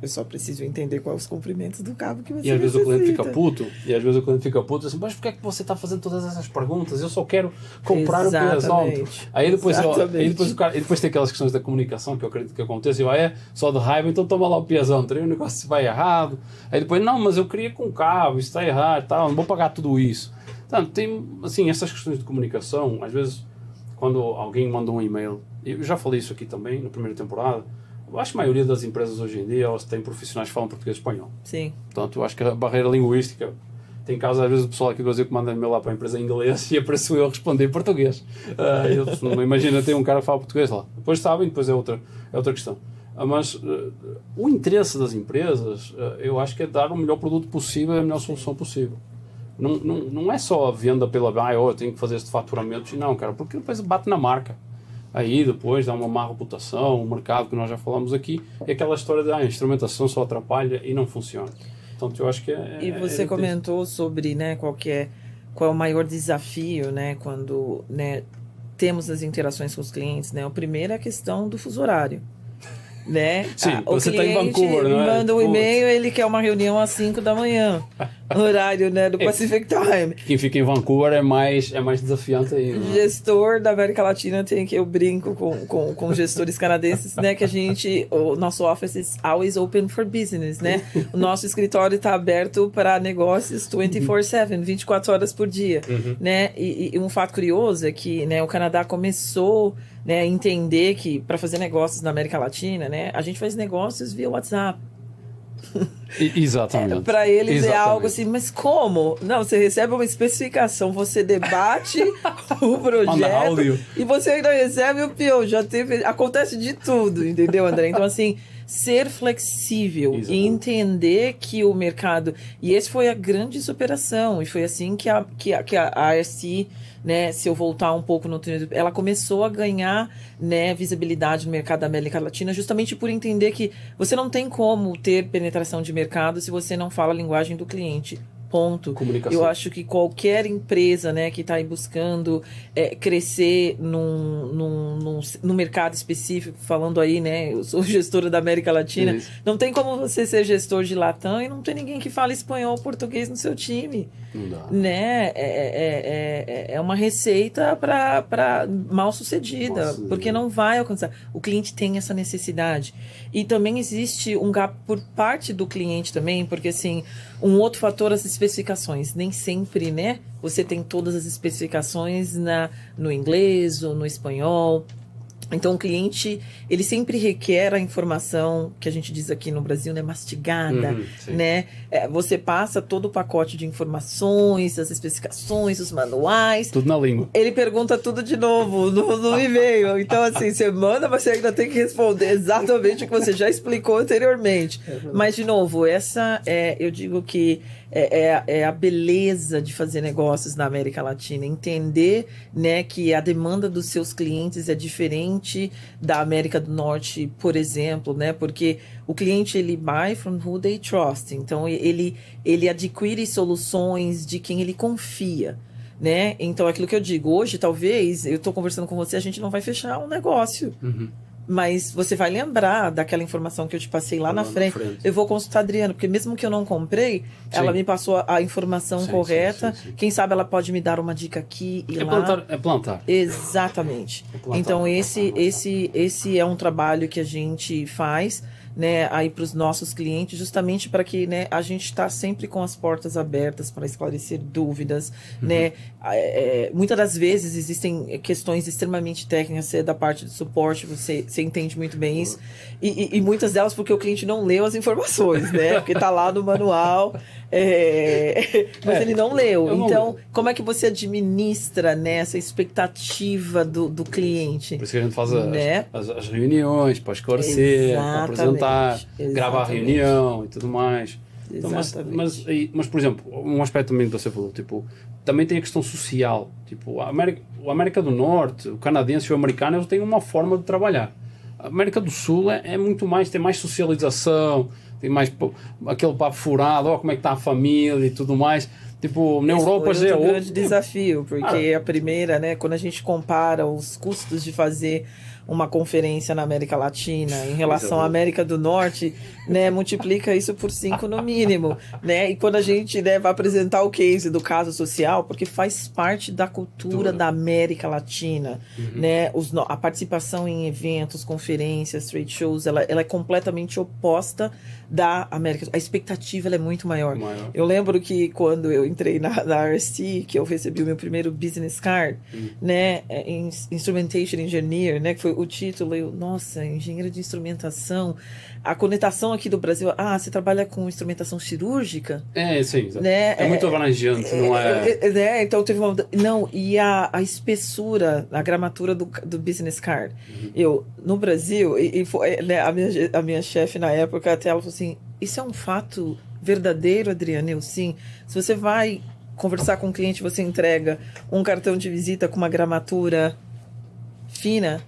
Eu só preciso entender quais os comprimentos do cabo que você necessita. E às vezes o cliente fica puto, assim, mas por que é que você está fazendo todas essas perguntas? Eu só quero comprar o piezómetro. Aí depois tem aquelas questões da comunicação que eu acredito que aconteça, só de raiva, então toma lá o piezómetro, aí o negócio vai errado. Aí depois, não, mas eu queria com cabo, isso está errado, não vou pagar tudo isso. Portanto, tem, assim, essas questões de comunicação, às vezes, quando alguém manda um e-mail, eu já falei isso aqui também, na primeira temporada, eu acho que a maioria das empresas hoje em dia elas têm profissionais que falam português e espanhol. Sim. Portanto, eu acho que a barreira linguística tem casos, às vezes, o pessoal aqui do Brasil que manda e-mail lá para a empresa em inglês e apareço eu a responder em português. Imagina ter um cara que fala português lá. Depois sabem, depois é outra questão. Mas o interesse das empresas, eu acho que é dar o melhor produto possível e a melhor solução possível. Não é só a venda pela eu tenho que fazer este faturamento. Não, cara, porque depois bate na marca. Aí depois dá uma má reputação, o mercado que nós já falamos aqui, é aquela história de a instrumentação só atrapalha e não funciona. Portanto, eu acho que E você comentou sobre, né, qual é o maior desafio, né, quando, né, temos as interações com os clientes, né? O primeiro é a questão do fuso horário. Né? Sim, você está em Vancouver, não é? Manda um e-mail, ele quer uma reunião às 5 da manhã, horário, né, do Pacific Time. Quem fica em Vancouver é mais desafiante aí. Né? Gestor da América Latina eu brinco com gestores canadenses, né, que o nosso office is always open for business, né? O nosso escritório está aberto para negócios 24/7, 24 horas por dia, né? E um fato curioso é que, né, o Canadá começou, né, entender que para fazer negócios na América Latina, né, a gente faz negócios via WhatsApp. Exatamente. Para eles é algo assim, mas como? Não, você recebe uma especificação, você debate o projeto e você ainda recebe o peão. Acontece de tudo, entendeu, André? Então, assim, ser flexível e entender que o mercado... E esse foi a grande superação, e foi assim que a ASC, né, se eu voltar um pouco no treino, ela começou a ganhar, né, visibilidade no mercado da América Latina, justamente por entender que você não tem como ter penetração de mercado se você não fala a linguagem do cliente. Ponto. Comunicação. Eu acho que qualquer empresa, né, que está aí buscando crescer num mercado específico, falando aí, né, eu sou gestora da América Latina, não tem como você ser gestor de Latam e não ter ninguém que fale espanhol ou português no seu time. Não dá. Né? É uma receita para mal sucedida, porque não vai alcançar. O cliente tem essa necessidade. E também existe um gap por parte do cliente também, porque assim, um outro fator, as especificações. Nem sempre, né, você tem todas as especificações no inglês ou no espanhol. Então, o cliente, ele sempre requer a informação, que a gente diz aqui no Brasil, né, mastigada, né? Você passa todo o pacote de informações, as especificações, os manuais. Tudo na língua. Ele pergunta tudo de novo no e-mail. Então, assim, você manda, mas você ainda tem que responder exatamente o que você já explicou anteriormente. Mas, de novo, eu digo que é a beleza de fazer negócios na América Latina. Entender, né, que a demanda dos seus clientes é diferente da América do Norte, por exemplo, né? Porque o cliente, ele buy from who they trust. Então, ele adquire soluções de quem ele confia, né? Então, aquilo que eu digo, hoje, talvez, eu estou conversando com você, a gente não vai fechar um negócio. Mas você vai lembrar daquela informação que eu te passei lá na frente. Eu vou consultar a Adriana, porque mesmo que eu não comprei, ela me passou a informação correta. Sim. Quem sabe ela pode me dar uma dica aqui e lá. É plantar. Exatamente. Então, esse é um trabalho que a gente faz, né, aí para os nossos clientes, justamente para que, né, a gente está sempre com as portas abertas para esclarecer dúvidas, né? Muitas das vezes existem questões extremamente técnicas, da parte do suporte, você entende muito bem isso, e muitas delas porque o cliente não leu as informações, né? Porque está lá no manual, mas ele não leu. Então, como é que você administra, né, essa expectativa do cliente? Por isso que a gente faz as reuniões para esclarecer, para apresentar, gravar a reunião e tudo mais. Então, mas, por exemplo, um aspecto também que você falou, tipo, também tem a questão social. Tipo, o América do Norte, o canadense e o americano, eles têm uma forma de trabalhar. A América do Sul é muito mais, tem mais socialização, tem mais aquele papo furado, como é que está a família e tudo mais. Tipo, na Europa já é outro grande desafio, porque a primeira, né, quando a gente compara os custos de fazer uma conferência na América Latina em relação à América do Norte, né, multiplica isso por 5 no mínimo, né? E quando a gente, né, vai apresentar o case do caso social, porque faz parte da cultura da América Latina, né? A participação em eventos, conferências, trade shows, ela é completamente oposta da América. A expectativa ela é muito maior. Eu lembro que quando eu entrei na RST, que eu recebi o meu primeiro business card, né, Instrumentation Engineer, né, que foi o título, nossa, engenheiro de instrumentação, a conotação aqui do Brasil, você trabalha com instrumentação cirúrgica? Sim, né? É muito abrangente, não é? Né? Então teve uma... Não, e a espessura, a gramatura do business card. No Brasil, foi, né, a minha chefe na época, até ela falou assim, isso é um fato verdadeiro, Adriana? Sim. Se você vai conversar com o cliente, você entrega um cartão de visita com uma gramatura fina,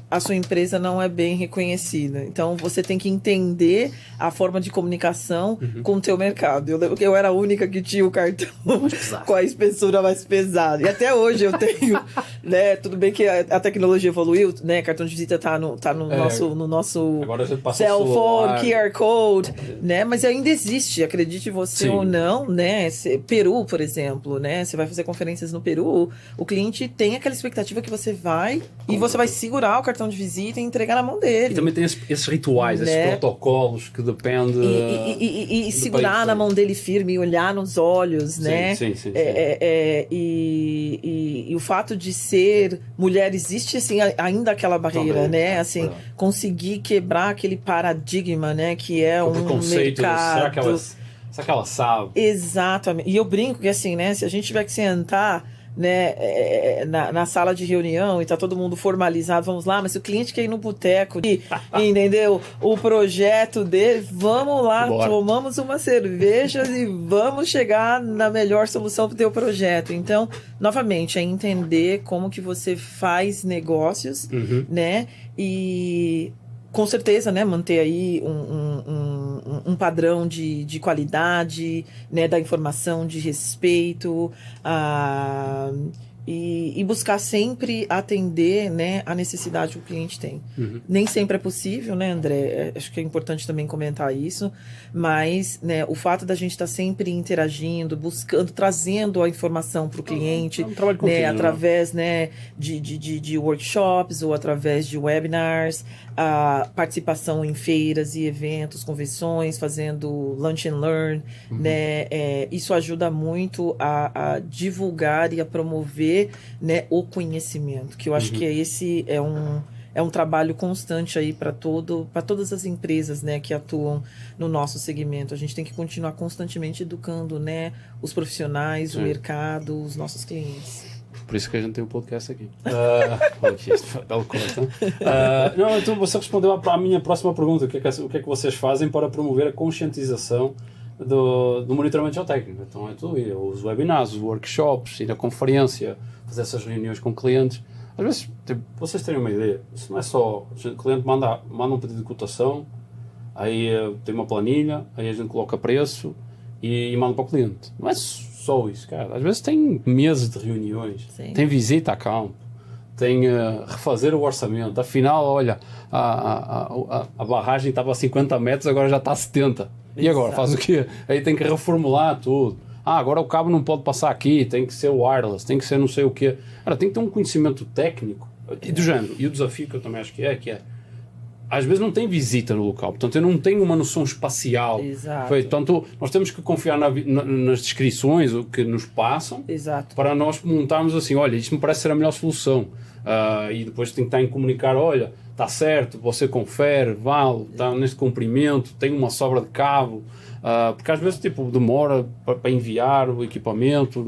a sua empresa não é bem reconhecida. Então, você tem que entender a forma de comunicação com o teu mercado. Eu lembro que eu era a única que tinha o cartão com a espessura mais pesada. E até hoje eu tenho, né? Tudo bem que a tecnologia evoluiu, né? Cartão de visita tá no nosso cell phone, QR Code, né? Mas ainda existe, acredite você ou não, né? Peru, por exemplo, né? Você vai fazer conferências no Peru, o cliente tem aquela expectativa que você vai e você vai segurar o cartão de visita e entregar na mão dele. E também tem esses rituais, né? Esses protocolos que dependem... E segurar na mão dele firme e olhar nos olhos, né? Sim. E o fato de ser mulher, existe assim, ainda aquela barreira, também, né? Assim, conseguir quebrar aquele paradigma, né? Que é um mercado... Será que ela sabe? Exatamente. E eu brinco que assim, né? Se a gente tiver que sentar, né, na sala de reunião e tá todo mundo formalizado, vamos lá, mas se o cliente quer ir no boteco, entendeu? O projeto dele, vamos lá, tomamos uma cerveja e vamos chegar na melhor solução pro teu projeto. Então, novamente, é entender como que você faz negócios, né? E com certeza, né, manter aí um padrão de qualidade, né, da informação, de respeito, e buscar sempre atender, né, a necessidade que o cliente tem. Nem sempre é possível, né, André? Acho que é importante também comentar isso, mas, né, o fato da gente estar sempre interagindo, buscando, trazendo a informação para o cliente, né, através, né, de workshops ou através de webinars, a participação em feiras e eventos, convenções, fazendo lunch and learn, né? Isso ajuda muito a divulgar e a promover, né, o conhecimento, que eu acho que esse é um trabalho constante aí para todas as empresas, né, que atuam no nosso segmento. A gente tem que continuar constantemente educando, né, os profissionais, o mercado, os nossos clientes. Por isso que a gente tem um podcast aqui. Não, então você respondeu à minha próxima pergunta. O que é que vocês fazem para promover a conscientização do monitoramento geotécnico? Então é tudo isso. Os webinars, os workshops, ir à conferência, fazer essas reuniões com clientes. Às vezes, vocês terem uma ideia, isso não é só... O cliente manda um pedido de cotação, aí tem uma planilha, aí a gente coloca preço e manda para o cliente. Não é só isso, cara. Às vezes tem meses de reuniões, tem visita a campo, tem refazer o orçamento. Afinal, olha, a barragem estava a 50 metros, agora já está a 70. E agora? Faz o quê? Aí tem que reformular tudo. Agora o cabo não pode passar aqui, tem que ser wireless, tem que ser não sei o quê. Cara, tem que ter um conhecimento técnico e do género. E o desafio que eu também acho que é às vezes não tem visita no local, portanto eu não tenho uma noção espacial. Portanto, nós temos que confiar nas descrições o que nos passam. Para nós montarmos assim, olha, isto me parece ser a melhor solução. E depois tem que estar em comunicar, olha, está certo, você confere, vale, está neste comprimento, tem uma sobra de cabo. Porque às vezes demora para enviar o equipamento,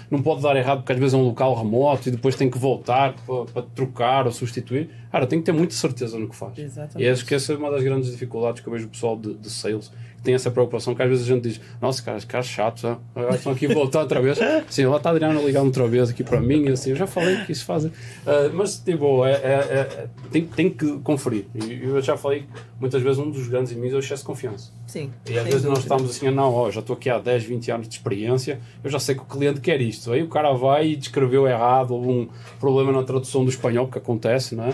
não pode dar errado porque às vezes é um local remoto e depois tem que voltar para trocar ou substituir. Cara, tem que ter muita certeza no que faz. E acho que essa é uma das grandes dificuldades que eu vejo o pessoal de sales, tem essa preocupação que às vezes a gente diz, nossa, cara, os caras chatos, agora estão aqui a voltar outra vez. Sim, lá está a Adriana ligando outra vez aqui para mim, assim, eu já falei que isso fazem. Mas, tipo, tem que conferir. E eu já falei, muitas vezes, um dos grandes inimigos é o excesso de confiança. Sim. E às vezes nós estamos assim, não, já estou aqui há 10, 20 anos de experiência, eu já sei que o cliente quer isto. Aí o cara vai e descreveu errado, houve um problema na tradução do espanhol, que acontece, não é?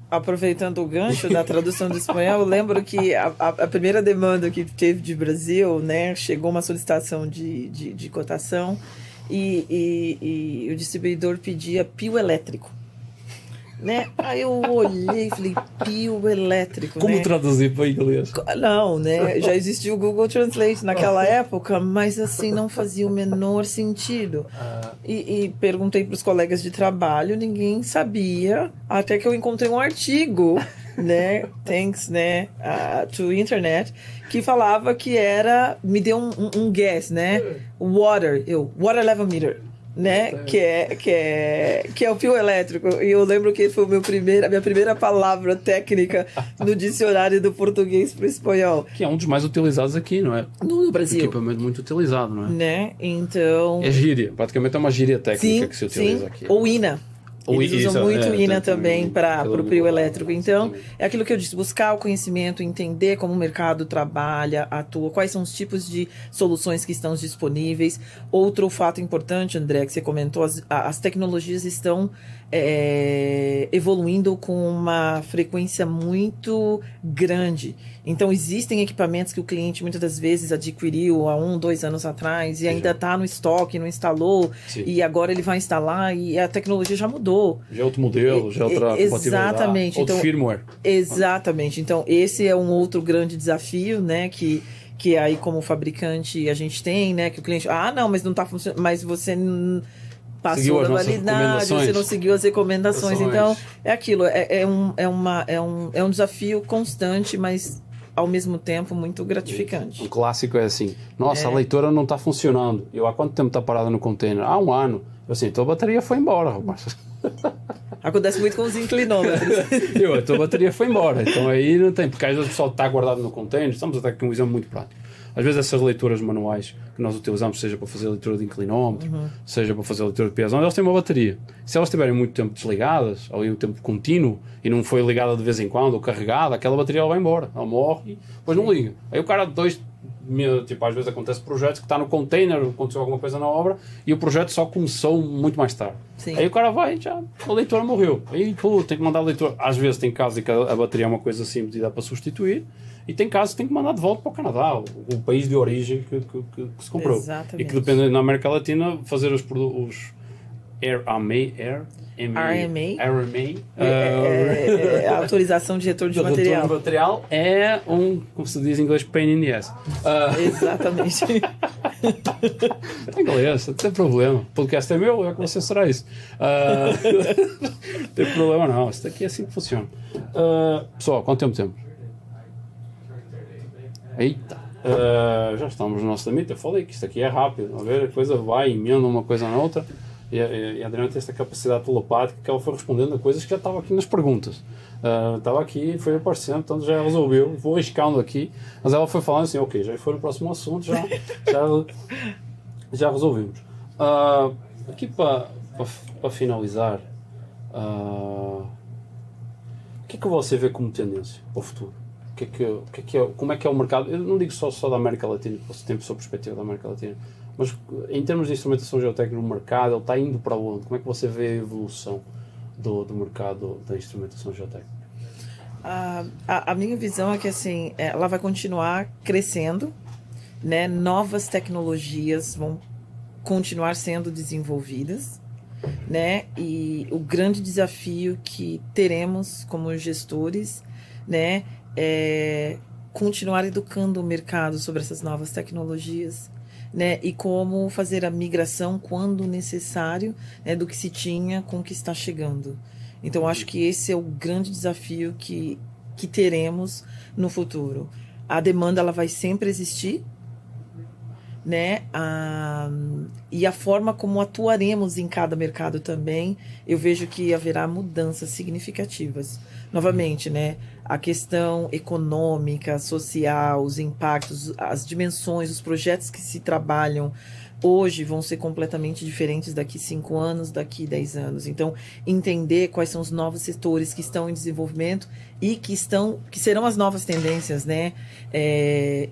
Aproveitando o gancho da tradução do espanhol, eu lembro que a primeira demanda que teve de Brasil, né, chegou uma solicitação de cotação e o distribuidor pedia pio elétrico. Né? Aí eu olhei e falei, pio elétrico. Como né? traduzir para inglês? Não, né? Já existia o Google Translate naquela época, mas assim, não fazia o menor sentido. E perguntei para os colegas de trabalho, ninguém sabia, até que eu encontrei um artigo, né? Thanks, né? To internet, que falava que era, me deu um guess, né? Water level meter. Né? Que é o fio elétrico. E eu lembro que foi a minha primeira palavra técnica no dicionário do português para o espanhol. Que é um dos mais utilizados aqui, não é? No Brasil. Equipamento muito utilizado, não é? Né? Então... É gíria, praticamente é uma gíria técnica que se utiliza aqui. Ou INA. Eles usam muito INA também para o pio elétrico. Então, é aquilo que eu disse, buscar o conhecimento, entender como o mercado trabalha, atua, quais são os tipos de soluções que estão disponíveis. Outro fato importante, André, que você comentou, as tecnologias estão evoluindo com uma frequência muito grande. Então, existem equipamentos que o cliente muitas das vezes adquiriu há 1, 2 anos atrás e ainda está no estoque, não instalou, e agora ele vai instalar e a tecnologia já mudou. Já é outro modelo, já é outra compatibilidade. Exatamente. Outro então, firmware. Exatamente. Então, esse é um outro grande desafio, né, que aí como fabricante a gente tem, né, que o cliente, não, mas não está funcionando, mas você passou da validade, você não seguiu as recomendações. Então, é aquilo, é um desafio constante, mas ao mesmo tempo muito gratificante. O clássico é assim, nossa, a leitora não está funcionando. Eu, há quanto tempo está parada no container? Há 1 ano. Eu assim, então a bateria foi embora, rapaz. Acontece muito com os inclinômetros. A tua bateria foi embora. Então aí não tem, porque às vezes o pessoal está guardado no container. Estamos até aqui um exemplo muito prático. Às vezes essas leituras manuais que nós utilizamos, seja para fazer leitura de inclinómetro, seja para fazer leitura de piazão, elas têm uma bateria. Se elas estiverem muito tempo desligadas, ou em um tempo contínuo, e não foi ligada de vez em quando, ou carregada, aquela bateria ela vai embora. Ela morre e depois não liga. Aí o cara, tipo, às vezes acontece projetos que está no container, aconteceu alguma coisa na obra, e o projeto só começou muito mais tarde. Sim. Aí o cara vai, a leitora morreu. Aí, tem que mandar a leitora. Às vezes tem casos em que a bateria é uma coisa simples e dá para substituir, e tem casos que tem que mandar de volta para o Canadá, o país de origem que se comprou. Exatamente. E que depende, na América Latina, fazer os RMA, a autorização de retorno de material. Retorno de material é como se diz em inglês, pain in the ass. Exatamente. Em inglês, não tem problema. O podcast é meu, é que você será isso. Não tem problema não, isso daqui é assim que funciona. Pessoal, quanto tempo temos? Eita, já estamos no nosso limite. Eu falei que isto aqui é rápido, a ver, a coisa vai, emenda uma coisa na outra. E a Adriana tem esta capacidade telepática que ela foi respondendo a coisas que já estavam aqui nas perguntas. Estava aqui, foi aparecendo, então já resolveu. Vou arriscando aqui, mas ela foi falando assim: ok, já foi no próximo assunto, já resolvemos. Aqui para finalizar, o que é que você vê como tendência para o futuro? Como é que é o mercado? Eu não digo só da América Latina, porque você tem a sua perspectiva da América Latina, mas em termos de instrumentação geotécnica no mercado, ele está indo para onde? Como é que você vê a evolução do mercado da instrumentação geotécnica? A minha visão é que assim, ela vai continuar crescendo, né? Novas tecnologias vão continuar sendo desenvolvidas, né? E o grande desafio que teremos como gestores, né, é continuar educando o mercado sobre essas novas tecnologias, né, e como fazer a migração quando necessário, né, do que se tinha com o que está chegando. Então, acho que esse é o grande desafio que teremos no futuro. A demanda ela vai sempre existir, né, e a forma como atuaremos em cada mercado também, eu vejo que haverá mudanças significativas. novamente, né, a questão econômica, social, os impactos, as dimensões, os projetos que se trabalham hoje vão ser completamente diferentes daqui 5 anos, daqui 10 anos. Então, entender quais são os novos setores que estão em desenvolvimento e que serão as novas tendências, né?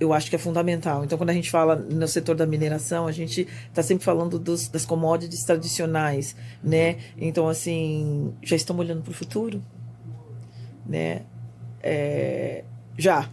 Eu acho que é fundamental. Então, quando a gente fala no setor da mineração, a gente está sempre falando das commodities tradicionais, né? Então, assim, já estamos olhando para o futuro, né? Já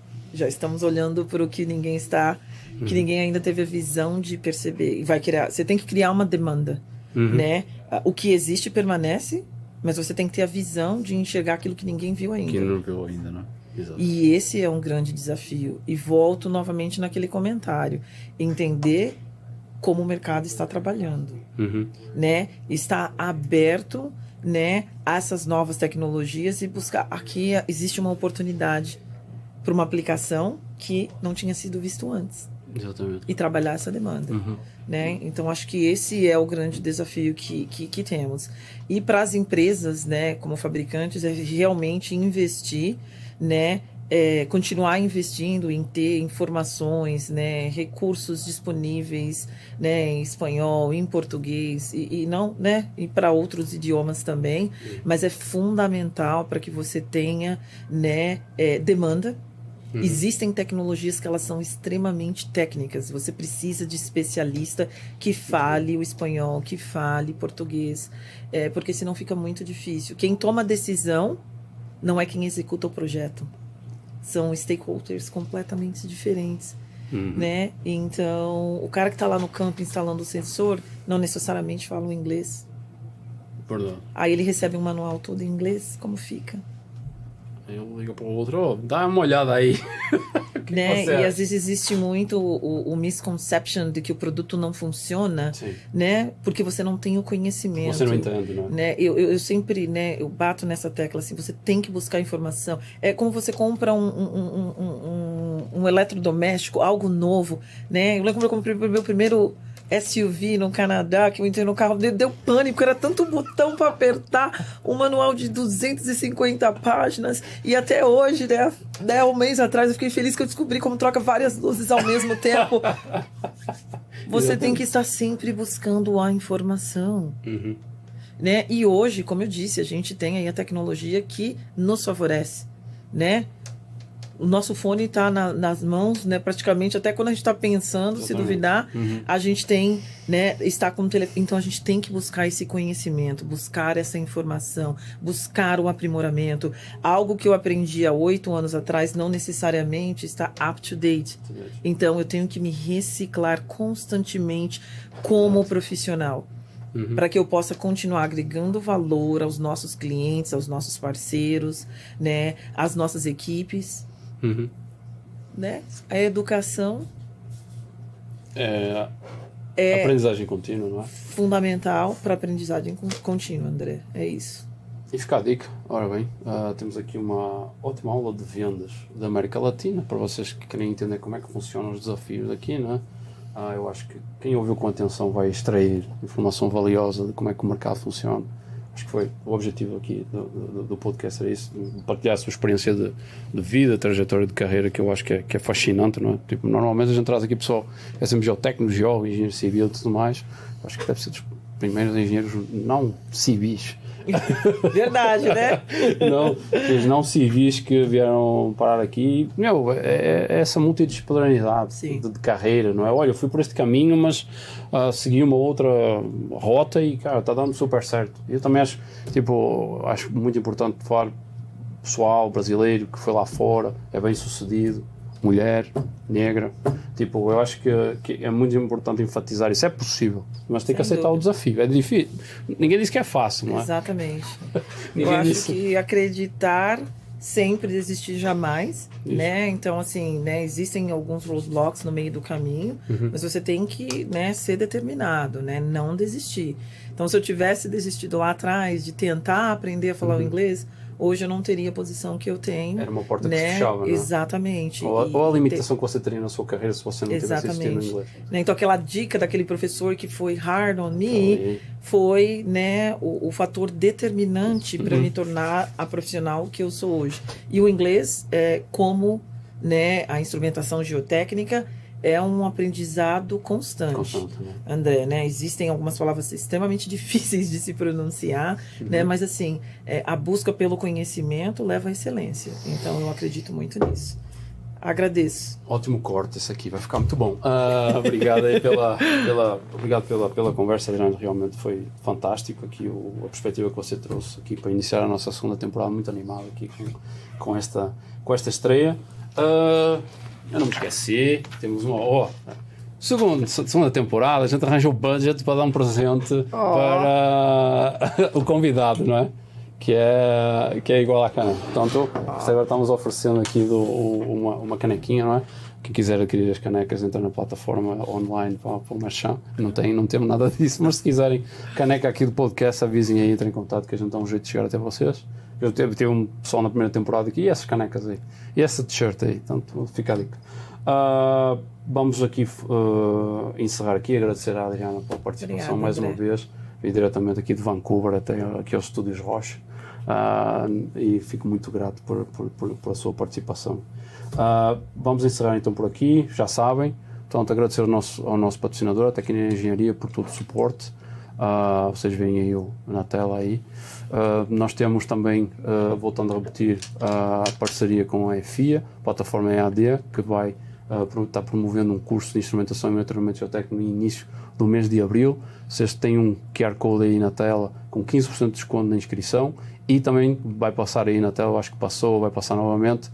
estamos olhando para o que ninguém está... que ninguém ainda teve a visão de perceber. E vai criar. Você tem que criar uma demanda, né? O que existe permanece, mas você tem que ter a visão de enxergar aquilo que ninguém viu ainda. Que não viu ainda, né? Exato. E esse é um grande desafio. E volto novamente naquele comentário. Entender como o mercado está trabalhando, né? Está aberto, né, a essas novas tecnologias e buscar. Aqui existe uma oportunidade para uma aplicação que não tinha sido visto antes. Exatamente. E trabalhar essa demanda, né? Então, acho que esse é o grande desafio que temos. E para as empresas, né, como fabricantes, é realmente investir, né, continuar investindo em ter informações, né, recursos disponíveis, né, em espanhol, em português e não, né, e para outros idiomas também, mas é fundamental para que você tenha, né, demanda. Existem tecnologias que elas são extremamente técnicas. Você precisa de especialista que fale o espanhol, que fale português, porque senão fica muito difícil. Quem toma a decisão não é quem executa o projeto. São stakeholders completamente diferentes, né? Então, o cara que está lá no campo instalando o sensor não necessariamente fala o inglês. Perdão. Aí ele recebe um manual todo em inglês, como fica? Eu ligo para o outro, dá uma olhada aí. Né? E às vezes existe muito o misconception de que o produto não funciona, né? Porque você não tem o conhecimento. Você não entende, né? Eu sempre, né, eu bato nessa tecla assim, você tem que buscar informação. É como você compra um eletrodoméstico, algo novo, né? Eu lembro que eu comprei o meu primeiro SUV no Canadá, que eu entrei no carro, deu pânico, era tanto botão para apertar, um manual de 250 páginas, e até hoje, né, um mês atrás, eu fiquei feliz que eu descobri como troca várias luzes ao mesmo tempo. Você tem que estar sempre buscando a informação. Né? E hoje, como eu disse, a gente tem aí a tecnologia que nos favorece, né? O nosso fone está nas mãos, né? Praticamente, até quando a gente está pensando, se duvidar, a gente tem, né? Está com o telefone. Então, a gente tem que buscar esse conhecimento, buscar essa informação, buscar o aprimoramento. Algo que eu aprendi há 8 anos atrás não necessariamente está up to date. Então, eu tenho que me reciclar constantemente como profissional. Para que eu possa continuar agregando valor aos nossos clientes, aos nossos parceiros, né? Às nossas equipes. Né? A educação é aprendizagem contínua, não é? Fundamental para a aprendizagem contínua, André. É isso. E fica a dica. Ora bem, temos aqui uma ótima aula de vendas da América Latina, para vocês que querem entender como é que funcionam os desafios aqui, não é? Eu acho que quem ouviu com atenção vai extrair informação valiosa de como é que o mercado funciona. Acho que foi o objetivo aqui do podcast, era isso, partilhar a sua experiência de vida, trajetória de carreira, que eu acho que é fascinante, não é? Tipo, normalmente a gente traz aqui pessoal, é sempre geotécnico, geólogo, engenheiro civil e tudo mais. Acho que deve ser dos primeiros engenheiros não civis. Verdade, né? Os não civis que vieram parar aqui. É essa multidisciplinaridade de carreira, não é? Olha, eu fui por este caminho, mas segui uma outra rota e, cara, está dando super certo. Eu também acho muito importante falar pessoal brasileiro que foi lá fora, é bem sucedido, mulher, negra. Tipo, eu acho que é muito importante enfatizar isso. É possível, mas tem que aceitar o desafio. É difícil. Ninguém diz que é fácil, não é? Exatamente. Eu acho que acreditar sempre, desistir jamais, né? Então, assim, né, existem alguns roadblocks no meio do caminho, mas você tem que, né, ser determinado, né? Não desistir. Então, se eu tivesse desistido lá atrás de tentar aprender a falar o inglês, hoje eu não teria a posição que eu tenho. Era uma porta que né? se fechava, né? Exatamente. Ou a limitação que você teria na sua carreira se você não tivesse assistido no inglês. Né? Então, aquela dica daquele professor que foi hard on me foi, né, o fator determinante para me tornar a profissional que eu sou hoje. E o inglês, como, né, a instrumentação geotécnica, é um aprendizado constante, né? André, né? Existem algumas palavras extremamente difíceis de se pronunciar, né? Mas assim, a busca pelo conhecimento leva à excelência. Então eu acredito muito nisso. Agradeço. Ótimo corte esse aqui, vai ficar muito bom. Obrigado aí pela conversa, Adriano, realmente foi fantástico aqui a perspectiva que você trouxe aqui para iniciar a nossa segunda temporada, muito animado aqui com esta estreia. Eu não me esqueci, temos segunda temporada, a gente arranja o budget para dar um presente para o convidado, não é? Que é igual à caneca. Portanto, agora estamos oferecendo aqui uma canequinha, não é? Quem quiser adquirir as canecas, entra na plataforma online para o Merchan. Não temos nada disso, mas se quiserem caneca aqui do podcast, avisem aí, entrem em contato que a gente dá um jeito de chegar até vocês. Eu tive um pessoal na primeira temporada aqui, e essas canecas aí, e essa t-shirt aí, portanto, fica a dica. Vamos aqui encerrar aqui, agradecer à Adriana pela participação. Obrigada, mais uma vez, vim diretamente aqui de Vancouver até aqui aos Estúdios Roche, e fico muito grato por a sua participação. Vamos encerrar então por aqui, já sabem, portanto, agradecer ao nosso patrocinador, a Tecnia Engenharia, por todo o suporte. Vocês veem aí na tela aí. Nós temos também, voltando a repetir, a parceria com a EFIA, plataforma EAD, que vai estar promovendo um curso de instrumentação e monitoramento geotécnico no início do mês de abril. Vocês têm um QR Code aí na tela com 15% de desconto na inscrição, e também vai passar aí na tela, acho que passou, vai passar novamente,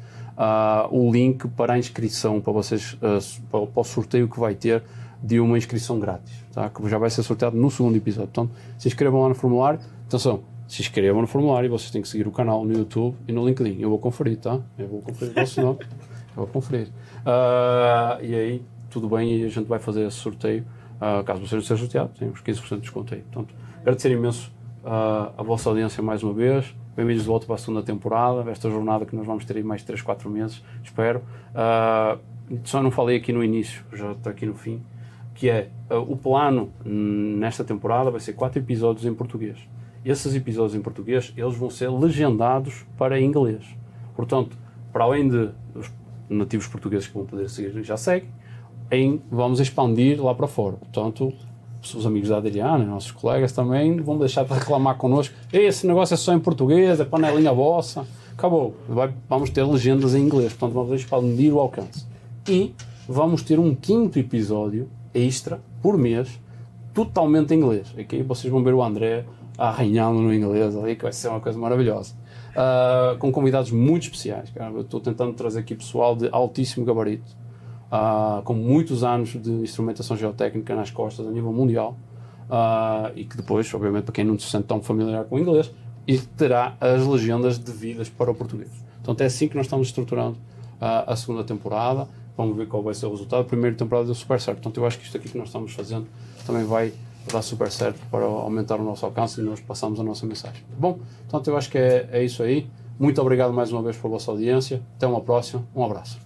o link para a inscrição, para vocês, para o sorteio que vai ter de uma inscrição grátis, tá? Que já vai ser sorteado no segundo episódio. Portanto, se inscrevam lá no formulário. Atenção, se inscrevam no formulário e vocês têm que seguir o canal no YouTube e no LinkedIn. Eu vou conferir, tá? Eu vou conferir o vosso nome. Eu vou conferir. E aí, tudo bem, e a gente vai fazer esse sorteio. Caso você não seja sorteado, temos 15% de desconto aí. Portanto, agradecer imenso a vossa audiência mais uma vez. Bem-vindos de volta para a segunda temporada, esta jornada que nós vamos ter aí mais 3, 4 meses, espero. Só não falei aqui no início, já está aqui no fim, que é o plano nesta temporada vai ser 4 episódios em português. Esses episódios em português, eles vão ser legendados para inglês. Portanto, para além de os nativos portugueses que vão poder seguir, já seguem, vamos expandir lá para fora. Portanto, os amigos da Adriana, nossos colegas também, vão deixar de reclamar connosco. Esse negócio é só em português, é panelinha vossa. Acabou. Vamos ter legendas em inglês. Portanto, vamos expandir o alcance. E vamos ter um 5º episódio extra por mês, totalmente em inglês. Aqui vocês vão ver o André arranhando no inglês ali, que vai ser uma coisa maravilhosa. Com convidados muito especiais. Cara. Eu estou tentando trazer aqui pessoal de altíssimo gabarito, com muitos anos de instrumentação geotécnica nas costas a nível mundial, e que depois, obviamente, para quem não se sente tão familiar com o inglês, e terá as legendas devidas para o português. Então é assim que nós estamos estruturando a segunda temporada. Vamos ver qual vai ser o resultado. A primeira temporada deu super certo. Portanto, eu acho que isto aqui que nós estamos fazendo também vai dar super certo para aumentar o nosso alcance e nós passamos a nossa mensagem. Bom, portanto, eu acho que é isso aí. Muito obrigado mais uma vez pela vossa audiência. Até uma próxima. Um abraço.